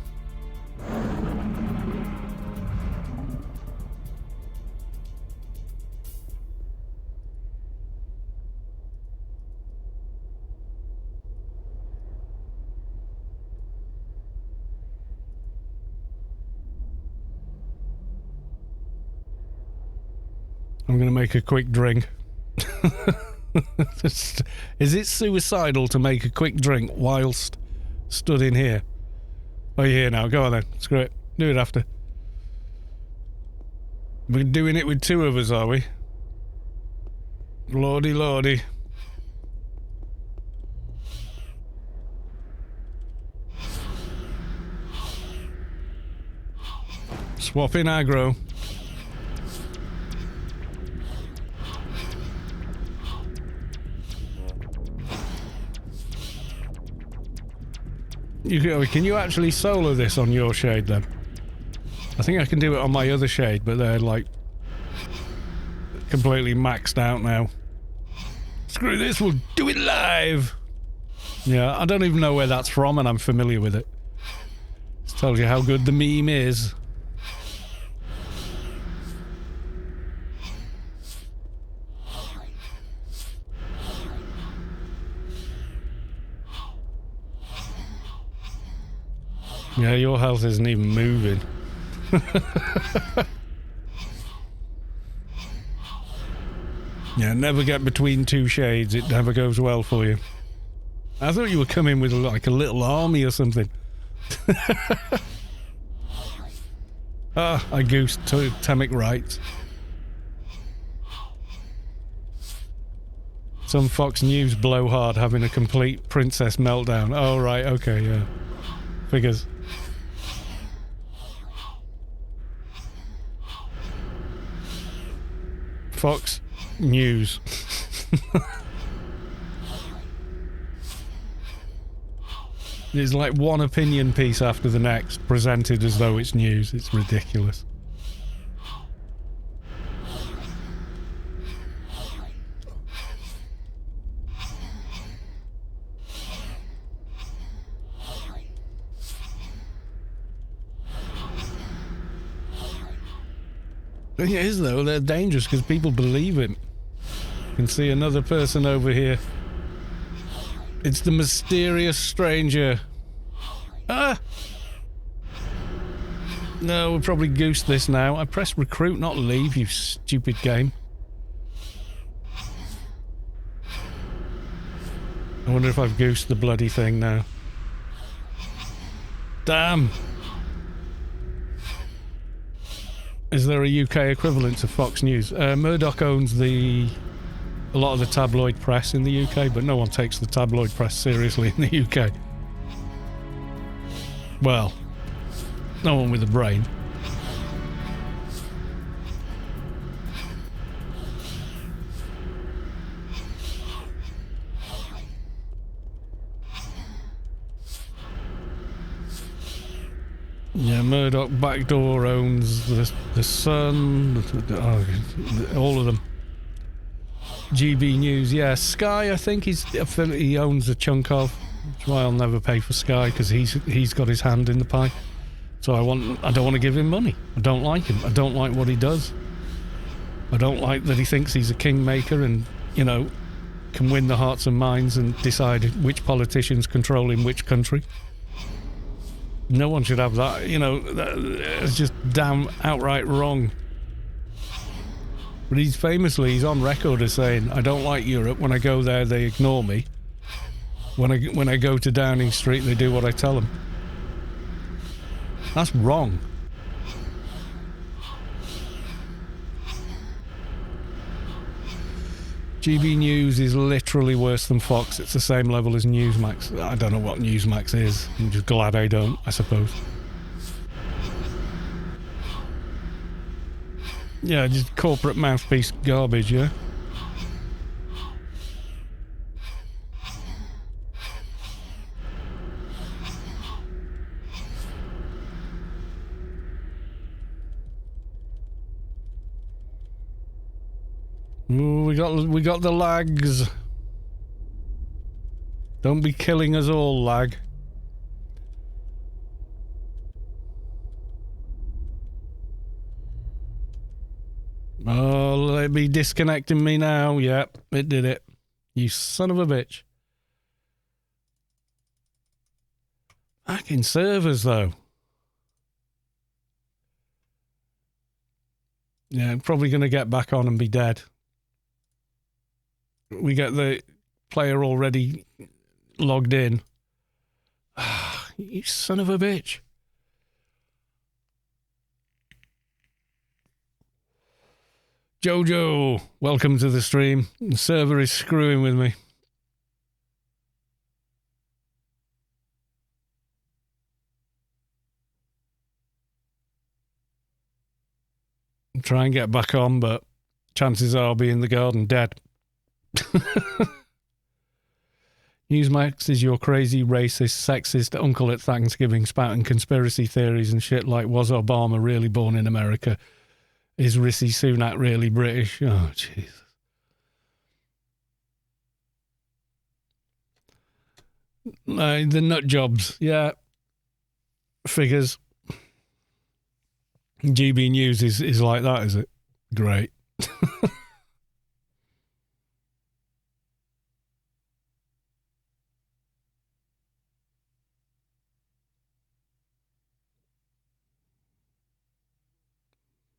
S1: I'm going to make a quick drink. Is it suicidal to make a quick drink whilst stood in here? Oh, you're here now. Go on then. Screw it. Do it after. We're doing it with two of us, are we? Lordy, lordy. Swapping aggro. Can you actually solo this on your shade then? I think I can do it on my other shade, but they're like completely maxed out now. Screw this, we'll do it live! Yeah, I don't even know where that's from and I'm familiar with it. This tells you how good the meme is. Yeah, your health isn't even moving. Yeah, never get between two shades. It never goes well for you. I thought you were coming with like a little army or something. Ah, I goosed totemic rights. Some Fox News blowhard having a complete princess meltdown. Oh, right, okay, yeah. Figures. Fox News. It's like one opinion piece after the next, presented as though it's news. It's ridiculous. thing is, though, they're dangerous because people believe him. You can see another person over here. It's the mysterious stranger. Ah! No, we'll probably goose this now. I pressed recruit, not leave, you stupid game. I wonder if I've goosed the bloody thing now. Damn! Is there a UK equivalent to Fox News? Murdoch owns a lot of the tabloid press in the UK, but no one takes the tabloid press seriously in the UK. Well, no one with a brain. Yeah, Murdoch backdoor owns the Sun, all of them. GB News, yeah. Sky, I think he owns a chunk of. That's why I'll never pay for Sky, because he's got his hand in the pie. So I don't want to give him money. I don't like him. I don't like what he does. I don't like that he thinks he's a kingmaker and, you know, can win the hearts and minds and decide which politicians control in which country. No one should have that, you know. It's just damn outright wrong. But he's on record as saying, I don't like Europe. When I go there, they ignore me. When I go to Downing Street, they do what I tell them. That's wrong. GB News is literally worse than Fox. It's the same level as Newsmax. I don't know what Newsmax is. I'm just glad I don't, I suppose. Yeah, just corporate mouthpiece garbage, yeah? Ooh, we got the lags. Don't be killing us all, lag. Oh, let me disconnecting me now. Yep, it did it. You son of a bitch. Fucking servers, though. Yeah, I'm probably going to get back on and be dead. We get the player already logged in. You son of a bitch. Jojo, welcome to the stream. The server is screwing with me. I'll try and get back on, but chances are I'll be in the garden dead. Newsmax is your crazy, racist, sexist uncle at Thanksgiving spouting conspiracy theories and shit like, was Obama really born in America? Is Rishi Sunak really British? Oh, Jesus. The nut jobs, yeah. Figures. GB News is like that, is it? Great.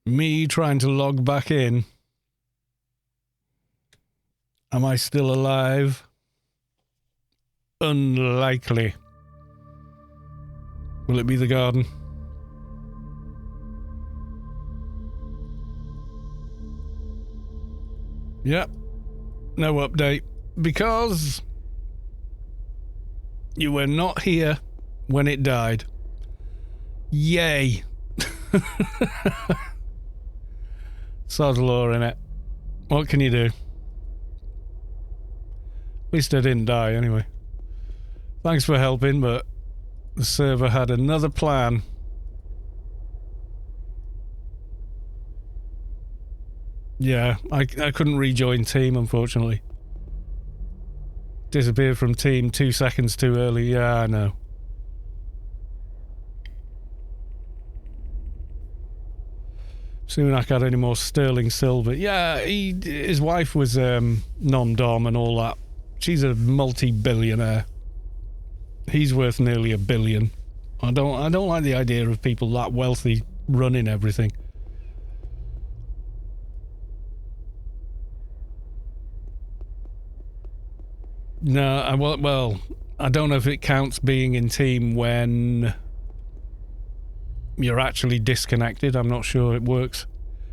S1: Me trying to log back in. Am I still alive? Unlikely. Will it be the garden? Yep. No update. Because you were not here when it died. Yay. Sod law, innit? What can you do? At least I didn't die anyway. Thanks for helping, but the server had another plan. Yeah, I couldn't rejoin team, unfortunately. Disappeared from team 2 seconds too early. Yeah, I know. Sunak had any more sterling silver. Yeah, his wife was non-dom and all that. She's a multi-billionaire. He's worth nearly $1 billion. I don't like the idea of people that wealthy running everything. No, well, I don't know if it counts being in team when you're actually disconnected. I'm not sure it works.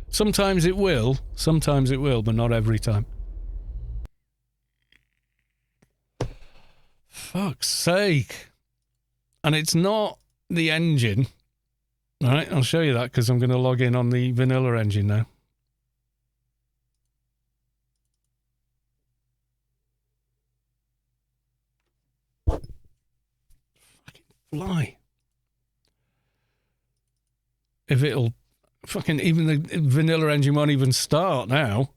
S1: Sometimes it will, but not every time. Fuck's sake. And it's not the engine. All right, I'll show you that because I'm going to log in on the vanilla engine now. Fucking fly. If it'll... Fucking even the vanilla engine won't even start now.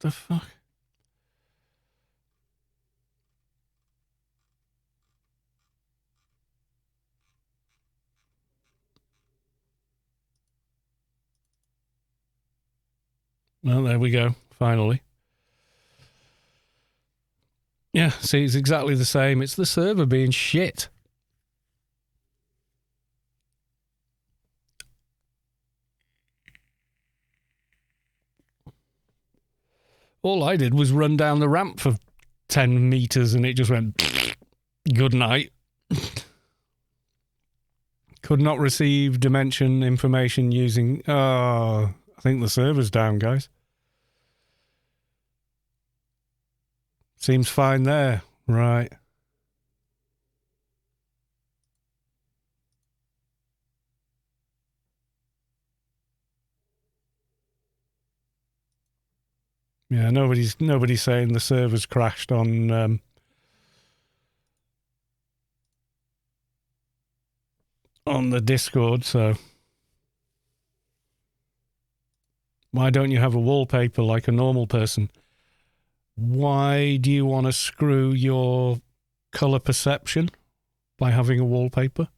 S1: The fuck? Well, there we go. Finally. Yeah, see, it's exactly the same. It's the server being shit. All I did was run down the ramp for 10 meters and it just went, good night. Could not receive dimension information using... I think the server's down, guys. Seems fine there. Right. Yeah, nobody's saying the server's crashed on the Discord, so why don't you have a wallpaper like a normal person? Why do you want to screw your color perception by having a wallpaper?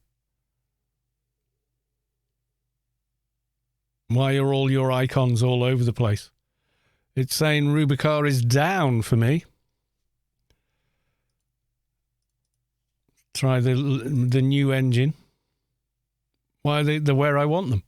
S1: Why are all your icons all over the place? It's saying Rubicar is down for me. Try the new engine. Why are they where I want them?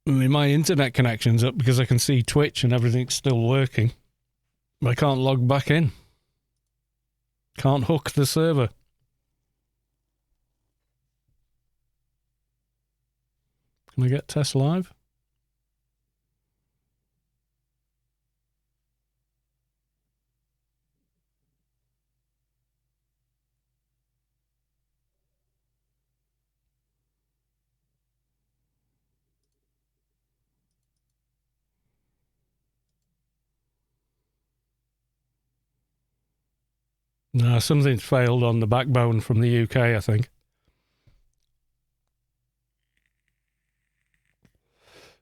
S1: I mean, my internet connection's up because I can see Twitch and everything's still working. I can't log back in. Can't hook the server. Can I get test live? No, something's failed on the backbone from the UK, I think.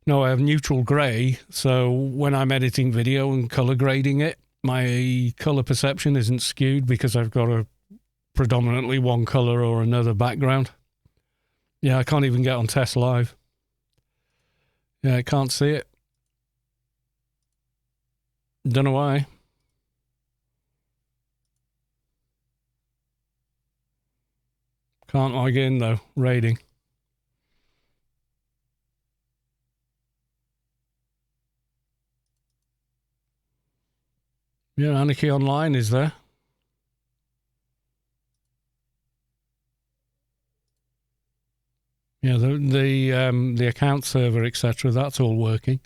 S1: No, I have neutral grey, so when I'm editing video and colour grading it, my colour perception isn't skewed because I've got a predominantly one colour or another background. Yeah, I can't even get on test live. Yeah, I can't see it. Don't know why. Can't log in though, raiding. Yeah, Anarchy Online is there. Yeah, the account server, etc. That's all working.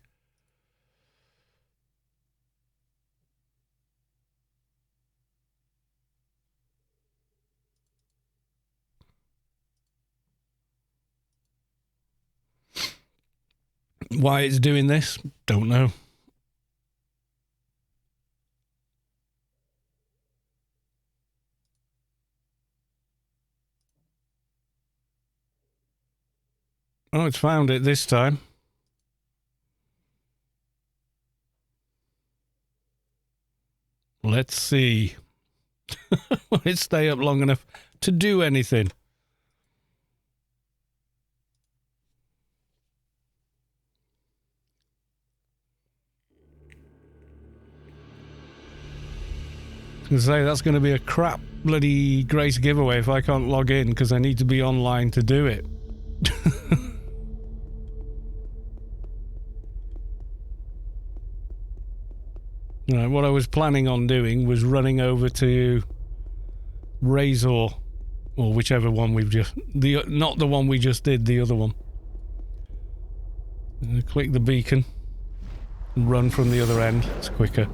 S1: Why it's doing this, don't know. Oh, it's found it this time. Let's see. Will it stay up long enough to do anything? I was going to say, that's going to be a crap bloody Grace giveaway if I can't log in because I need to be online to do it. Right, what I was planning on doing was running over to Razor, or whichever one we've just... not the one we just did, the other one. Click the beacon and run from the other end. It's quicker.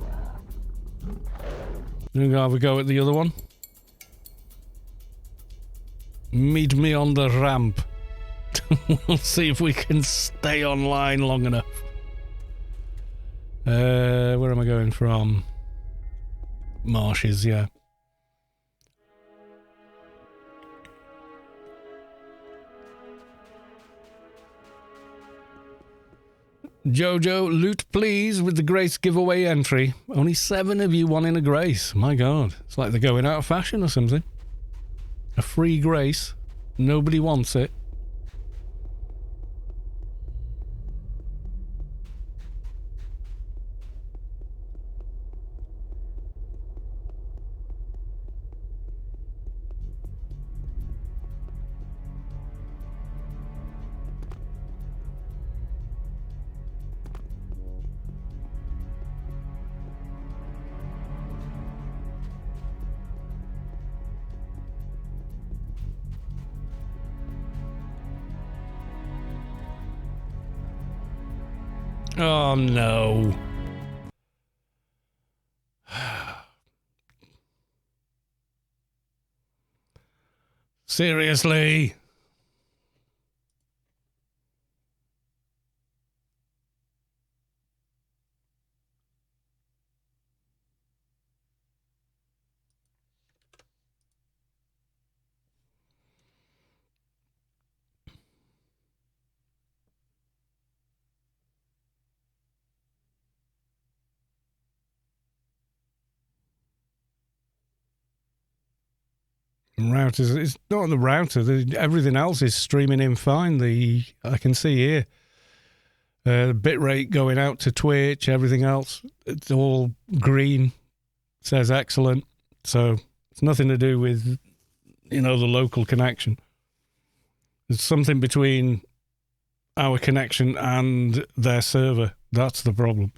S1: We're going to have a go at the other one. Meet me on the ramp. We'll see if we can stay online long enough. Where am I going from? Marshes, yeah. Jojo, loot please with the Grace giveaway entry. Only 7 of you wanting a Grace. My God, it's like they're going out of fashion or something. A free Grace. Nobody wants it. Oh no. Seriously? Routers, it's not the router. Everything else is streaming in fine. I can see here the bitrate going out to Twitch. Everything else, it's all green. Says excellent. So it's nothing to do with the local connection. It's something between our connection and their server. That's the problem.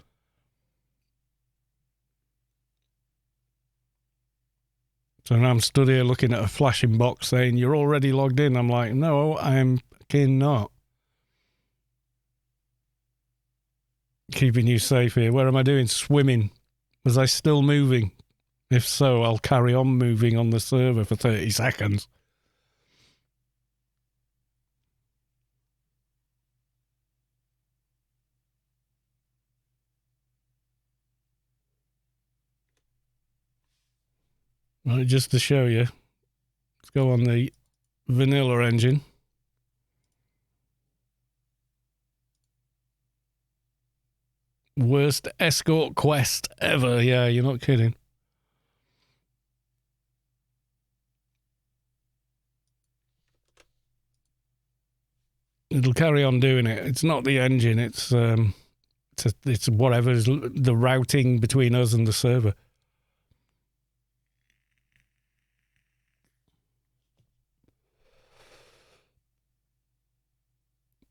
S1: So now I'm stood here looking at a flashing box saying, you're already logged in. I'm like, no, I'm fucking not. Keeping you safe here. Where am I doing? Swimming. Was I still moving? If so, I'll carry on moving on the server for 30 seconds. Right, just to show you. Let's go on the vanilla engine. Worst escort quest ever. Yeah, you're not kidding. It'll carry on doing it. It's not the engine. It's whatever's the routing between us and the server.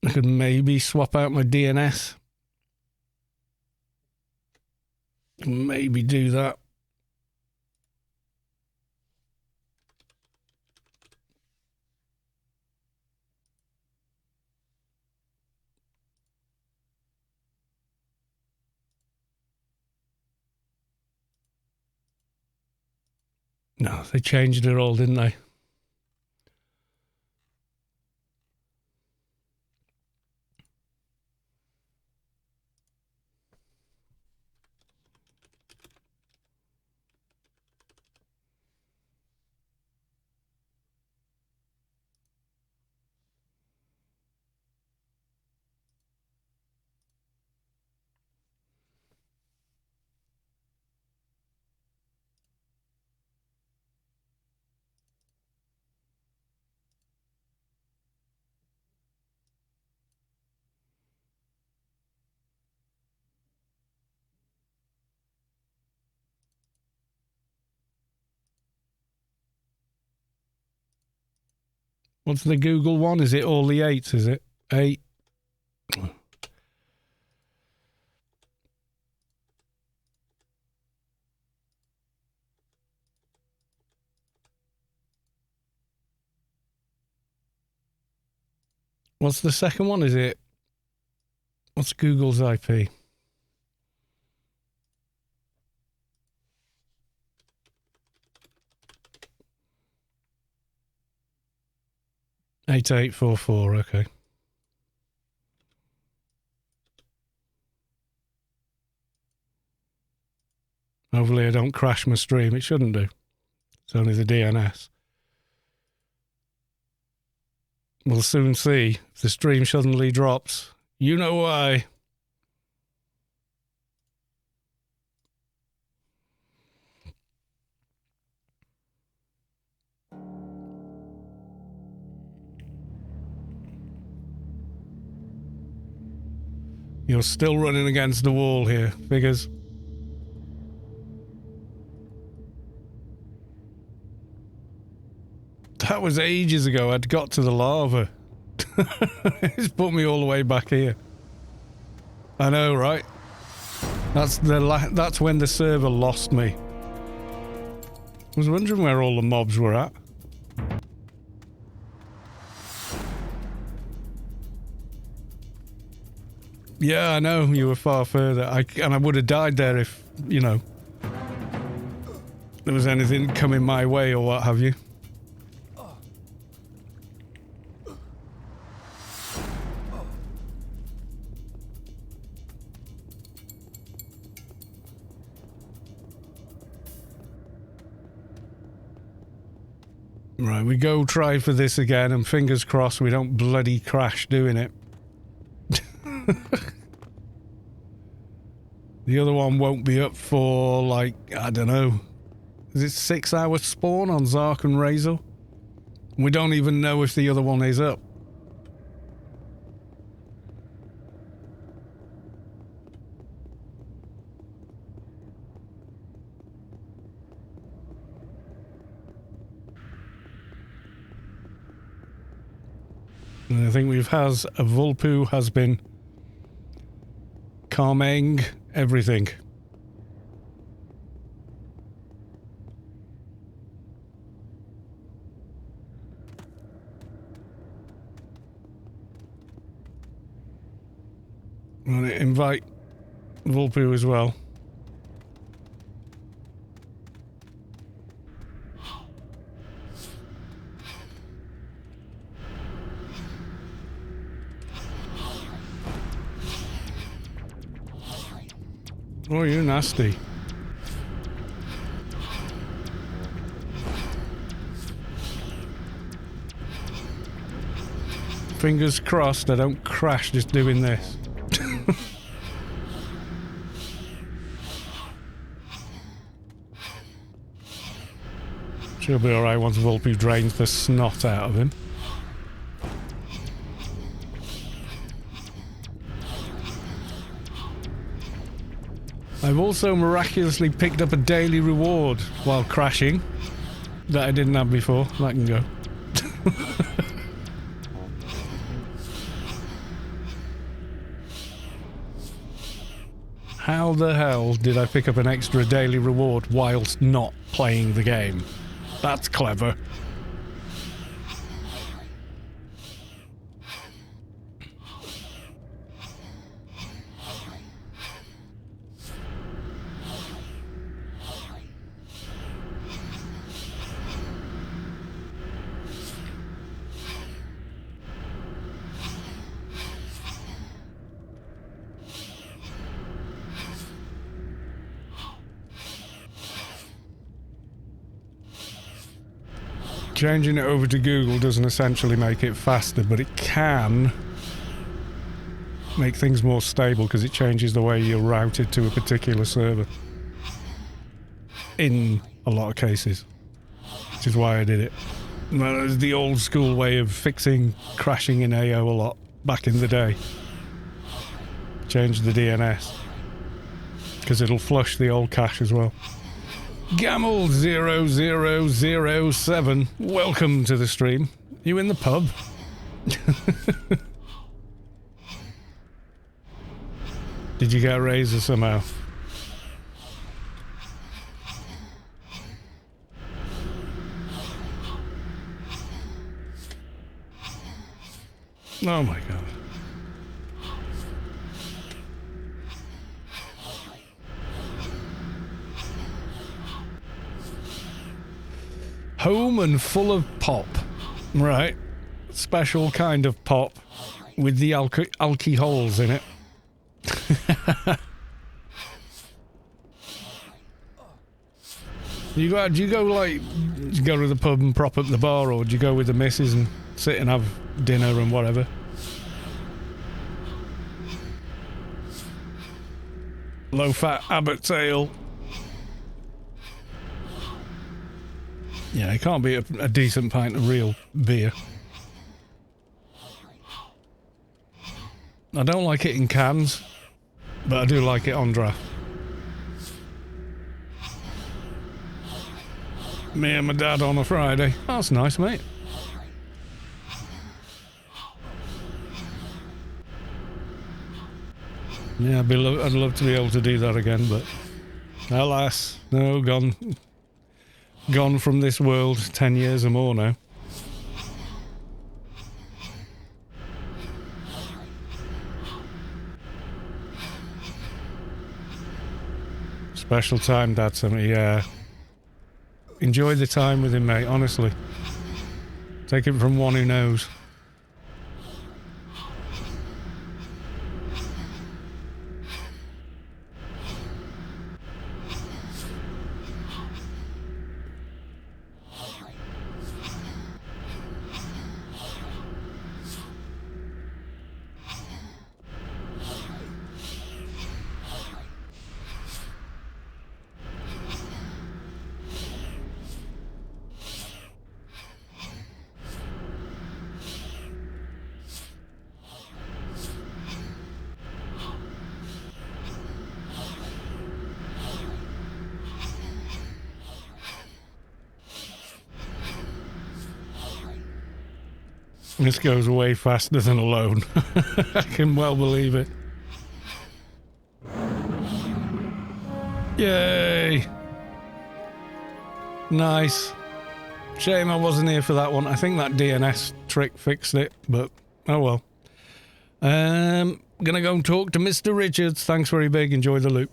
S1: I could maybe swap out my DNS. Maybe do that. No, they changed it all, didn't they? What's the Google one? Is it all the 8s, is it? 8. What's the second one? Is it... What's Google's IP? $8844, okay. Hopefully I don't crash my stream. It shouldn't do. It's only the DNS. We'll soon see if the stream suddenly drops. You know why. You're still running against the wall here, Figures. That was ages ago. I'd got to the lava. It's put me all the way back here. I know, right? That's when the server lost me. I was wondering where all the mobs were at. Yeah, I know. You were far further. And I would have died there if, you know, there was anything coming my way or what have you. Right, we go try for this again, and fingers crossed we don't bloody crash doing it. The other one won't be up for, like, I don't know. Is it 6 hours spawn on Xark and Razor? We don't even know if the other one is up. And I think Vulpu has been calming everything. I'm going to invite Vulpu as well. Oh, you're nasty. Fingers crossed I don't crash just doing this. She'll be alright once Vulpu drains the snot out of him. I've also miraculously picked up a daily reward while crashing that I didn't have before. That can go. How the hell did I pick up an extra daily reward whilst not playing the game? That's clever. Changing it over to Google doesn't essentially make it faster, but it can make things more stable because it changes the way you're routed to a particular server. In a lot of cases. Which is why I did it. That was the old school way of fixing crashing in AO a lot back in the day. Change the DNS. Because it'll flush the old cache as well. Gamel0007, welcome to the stream. You in the pub? Did you get a razor somehow? Oh my god. Home and full of pop. Right. Special kind of pop with the alky holes in it. Do you go like, do you go to the pub and prop up the bar, or do you go with the missus and sit and have dinner and whatever? Low fat Abbott's ale. Yeah, it can't be a decent pint of real beer. I don't like it in cans, but I do like it on draft. Me and my dad on a Friday. That's nice, mate. Yeah, I'd love to be able to do that again, but alas, no, gone from this world 10 years or more now. Special time, Dad sent me, yeah. Enjoy the time with him, mate, honestly. Take it from one who knows. This goes way faster than a loan. I can well believe it. Yay! Nice. Shame I wasn't here for that one. I think that DNS trick fixed it, but oh well. Gonna go and talk to Mr. Richards. Thanks very big. Enjoy the loop.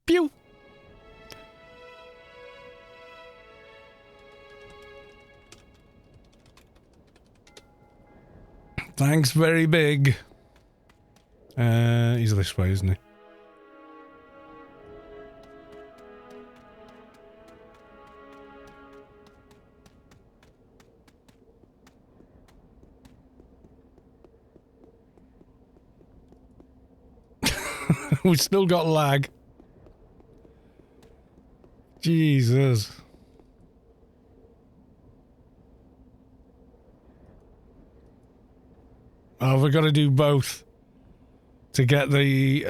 S1: Pew! Thanks very big. He's this way, isn't he? We've still got lag. Jesus. Oh, we've got to do both to get the,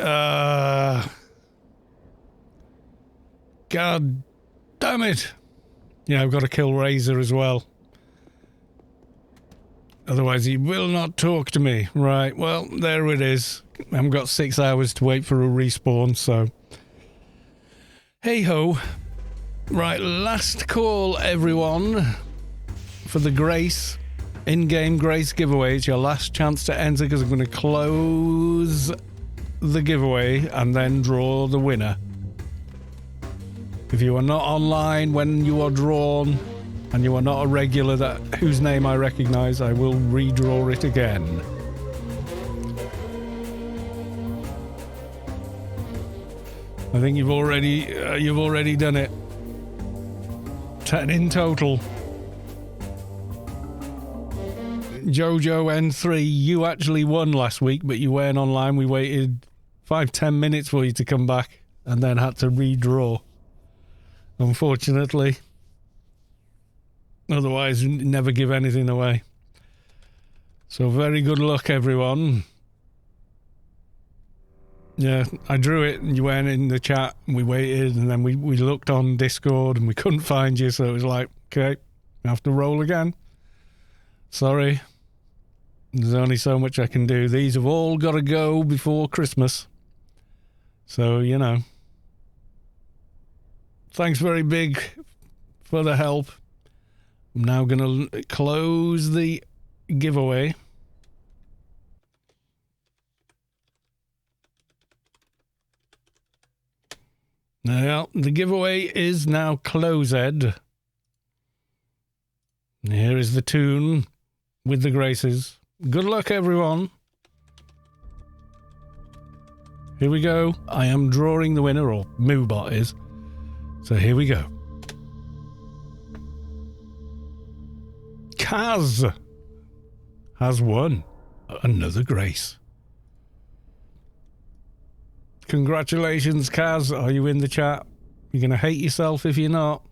S1: God damn it. Yeah, I've got to kill Razor as well. Otherwise he will not talk to me. Right, well, there it is. I've got 6 hours to wait for a respawn, so... Hey-ho. Right, last call, everyone, for the Grace... in-game Grace giveaway. It's your last chance to enter because I'm going to close the giveaway and then draw the winner. If you are not online when you are drawn and you are not a regular whose name I recognise, I will redraw it again. I think you've already done it. 10 in total. Jojo N3, you actually won last week, but you weren't online. We waited 5-10 minutes for you to come back and then had to redraw. Unfortunately. Otherwise, never give anything away. So very good luck, everyone. Yeah, I drew it and you went in the chat and we waited and then we looked on Discord and we couldn't find you, so it was like, okay, I have to roll again. Sorry. There's only so much I can do. These have all got to go before Christmas. So, you know. Thanks very big for the help. I'm now going to close the giveaway. Now, the giveaway is now closed. And here is the tune with the graces. Good luck, everyone. Here we go. I am drawing the winner, or Moobot is. So here we go. Kaz has won another grace. Congratulations, Kaz. Are you in the chat? You're going to hate yourself if you're not.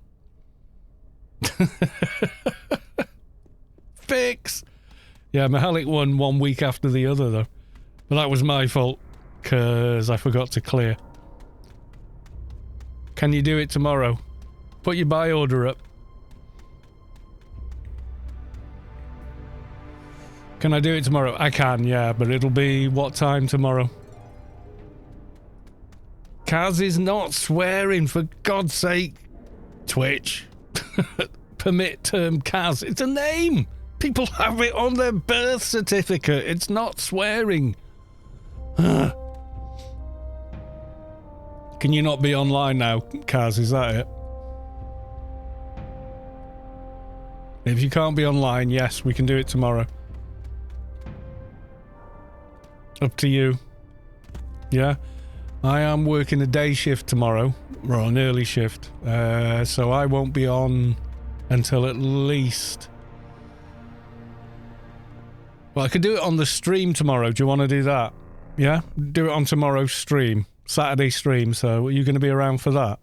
S1: Fix! Yeah, Mahalik won 1 week after the other, though. But that was my fault, because I forgot to clear. Can you do it tomorrow? Put your buy order up. Can I do it tomorrow? I can, yeah, but it'll be what time tomorrow? Kaz is not swearing, for God's sake. Twitch. Permit term Kaz. It's a name. People have it on their birth certificate. It's not swearing. Can you not be online now, Kaz? Is that it? If you can't be online, yes, we can do it tomorrow. Up to you. Yeah? I am working a day shift tomorrow, or an early shift, so I won't be on until at least... Well, I could do it on the stream tomorrow. Do you want to do that? Yeah? Do it on tomorrow's stream. Saturday stream, so are you going to be around for that?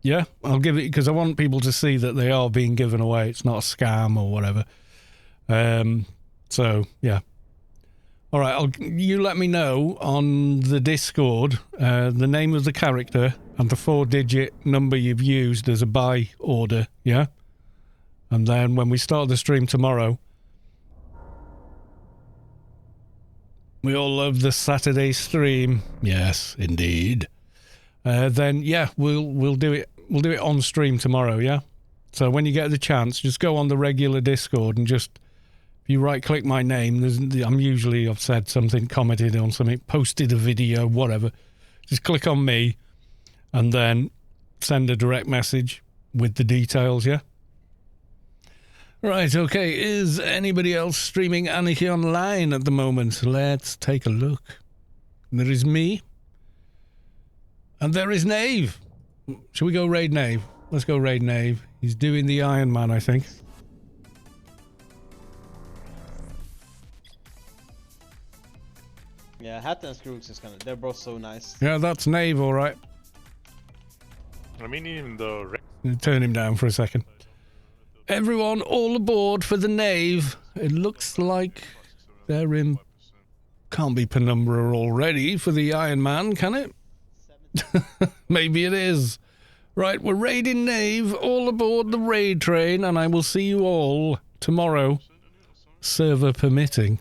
S1: Yeah, I'll give it, because I want people to see that they are being given away. It's not a scam or whatever. So, yeah. All right, you let me know on the Discord the name of the character and the 4-digit number you've used as a buy order, yeah? And then when we start the stream tomorrow, we all love the Saturday stream. Yes, indeed. Then yeah, we'll do it. We'll do it on stream tomorrow. Yeah. So when you get the chance, just go on the regular Discord and just, if you right click my name, I've said something, commented on something, posted a video, whatever. Just click on me, and then send a direct message with the details. Yeah. Right. Okay. Is anybody else streaming Anarchy online at the moment? Let's take a look. There is me. And there is Nave. Shall we go raid Nave? Let's go raid Nave. He's doing the Iron Man, I think.
S3: Yeah, Hat and Scrooge is they're both so nice.
S1: Yeah, that's Nave, all right.
S4: I mean, even the...
S1: Turn him down for a second. Everyone, all aboard for the Nave. It looks like they're in... Can't be penumbra already for the Iron Man, can it? Maybe it is. Right, we're raiding Nave, all aboard the raid train, and I will see you all tomorrow, server permitting.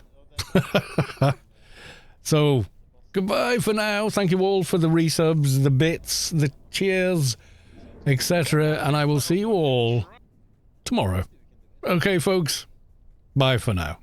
S1: So, goodbye for now. Thank you all for the resubs, the bits, the cheers, etc., and I will see you all tomorrow. Okay, folks, bye for now.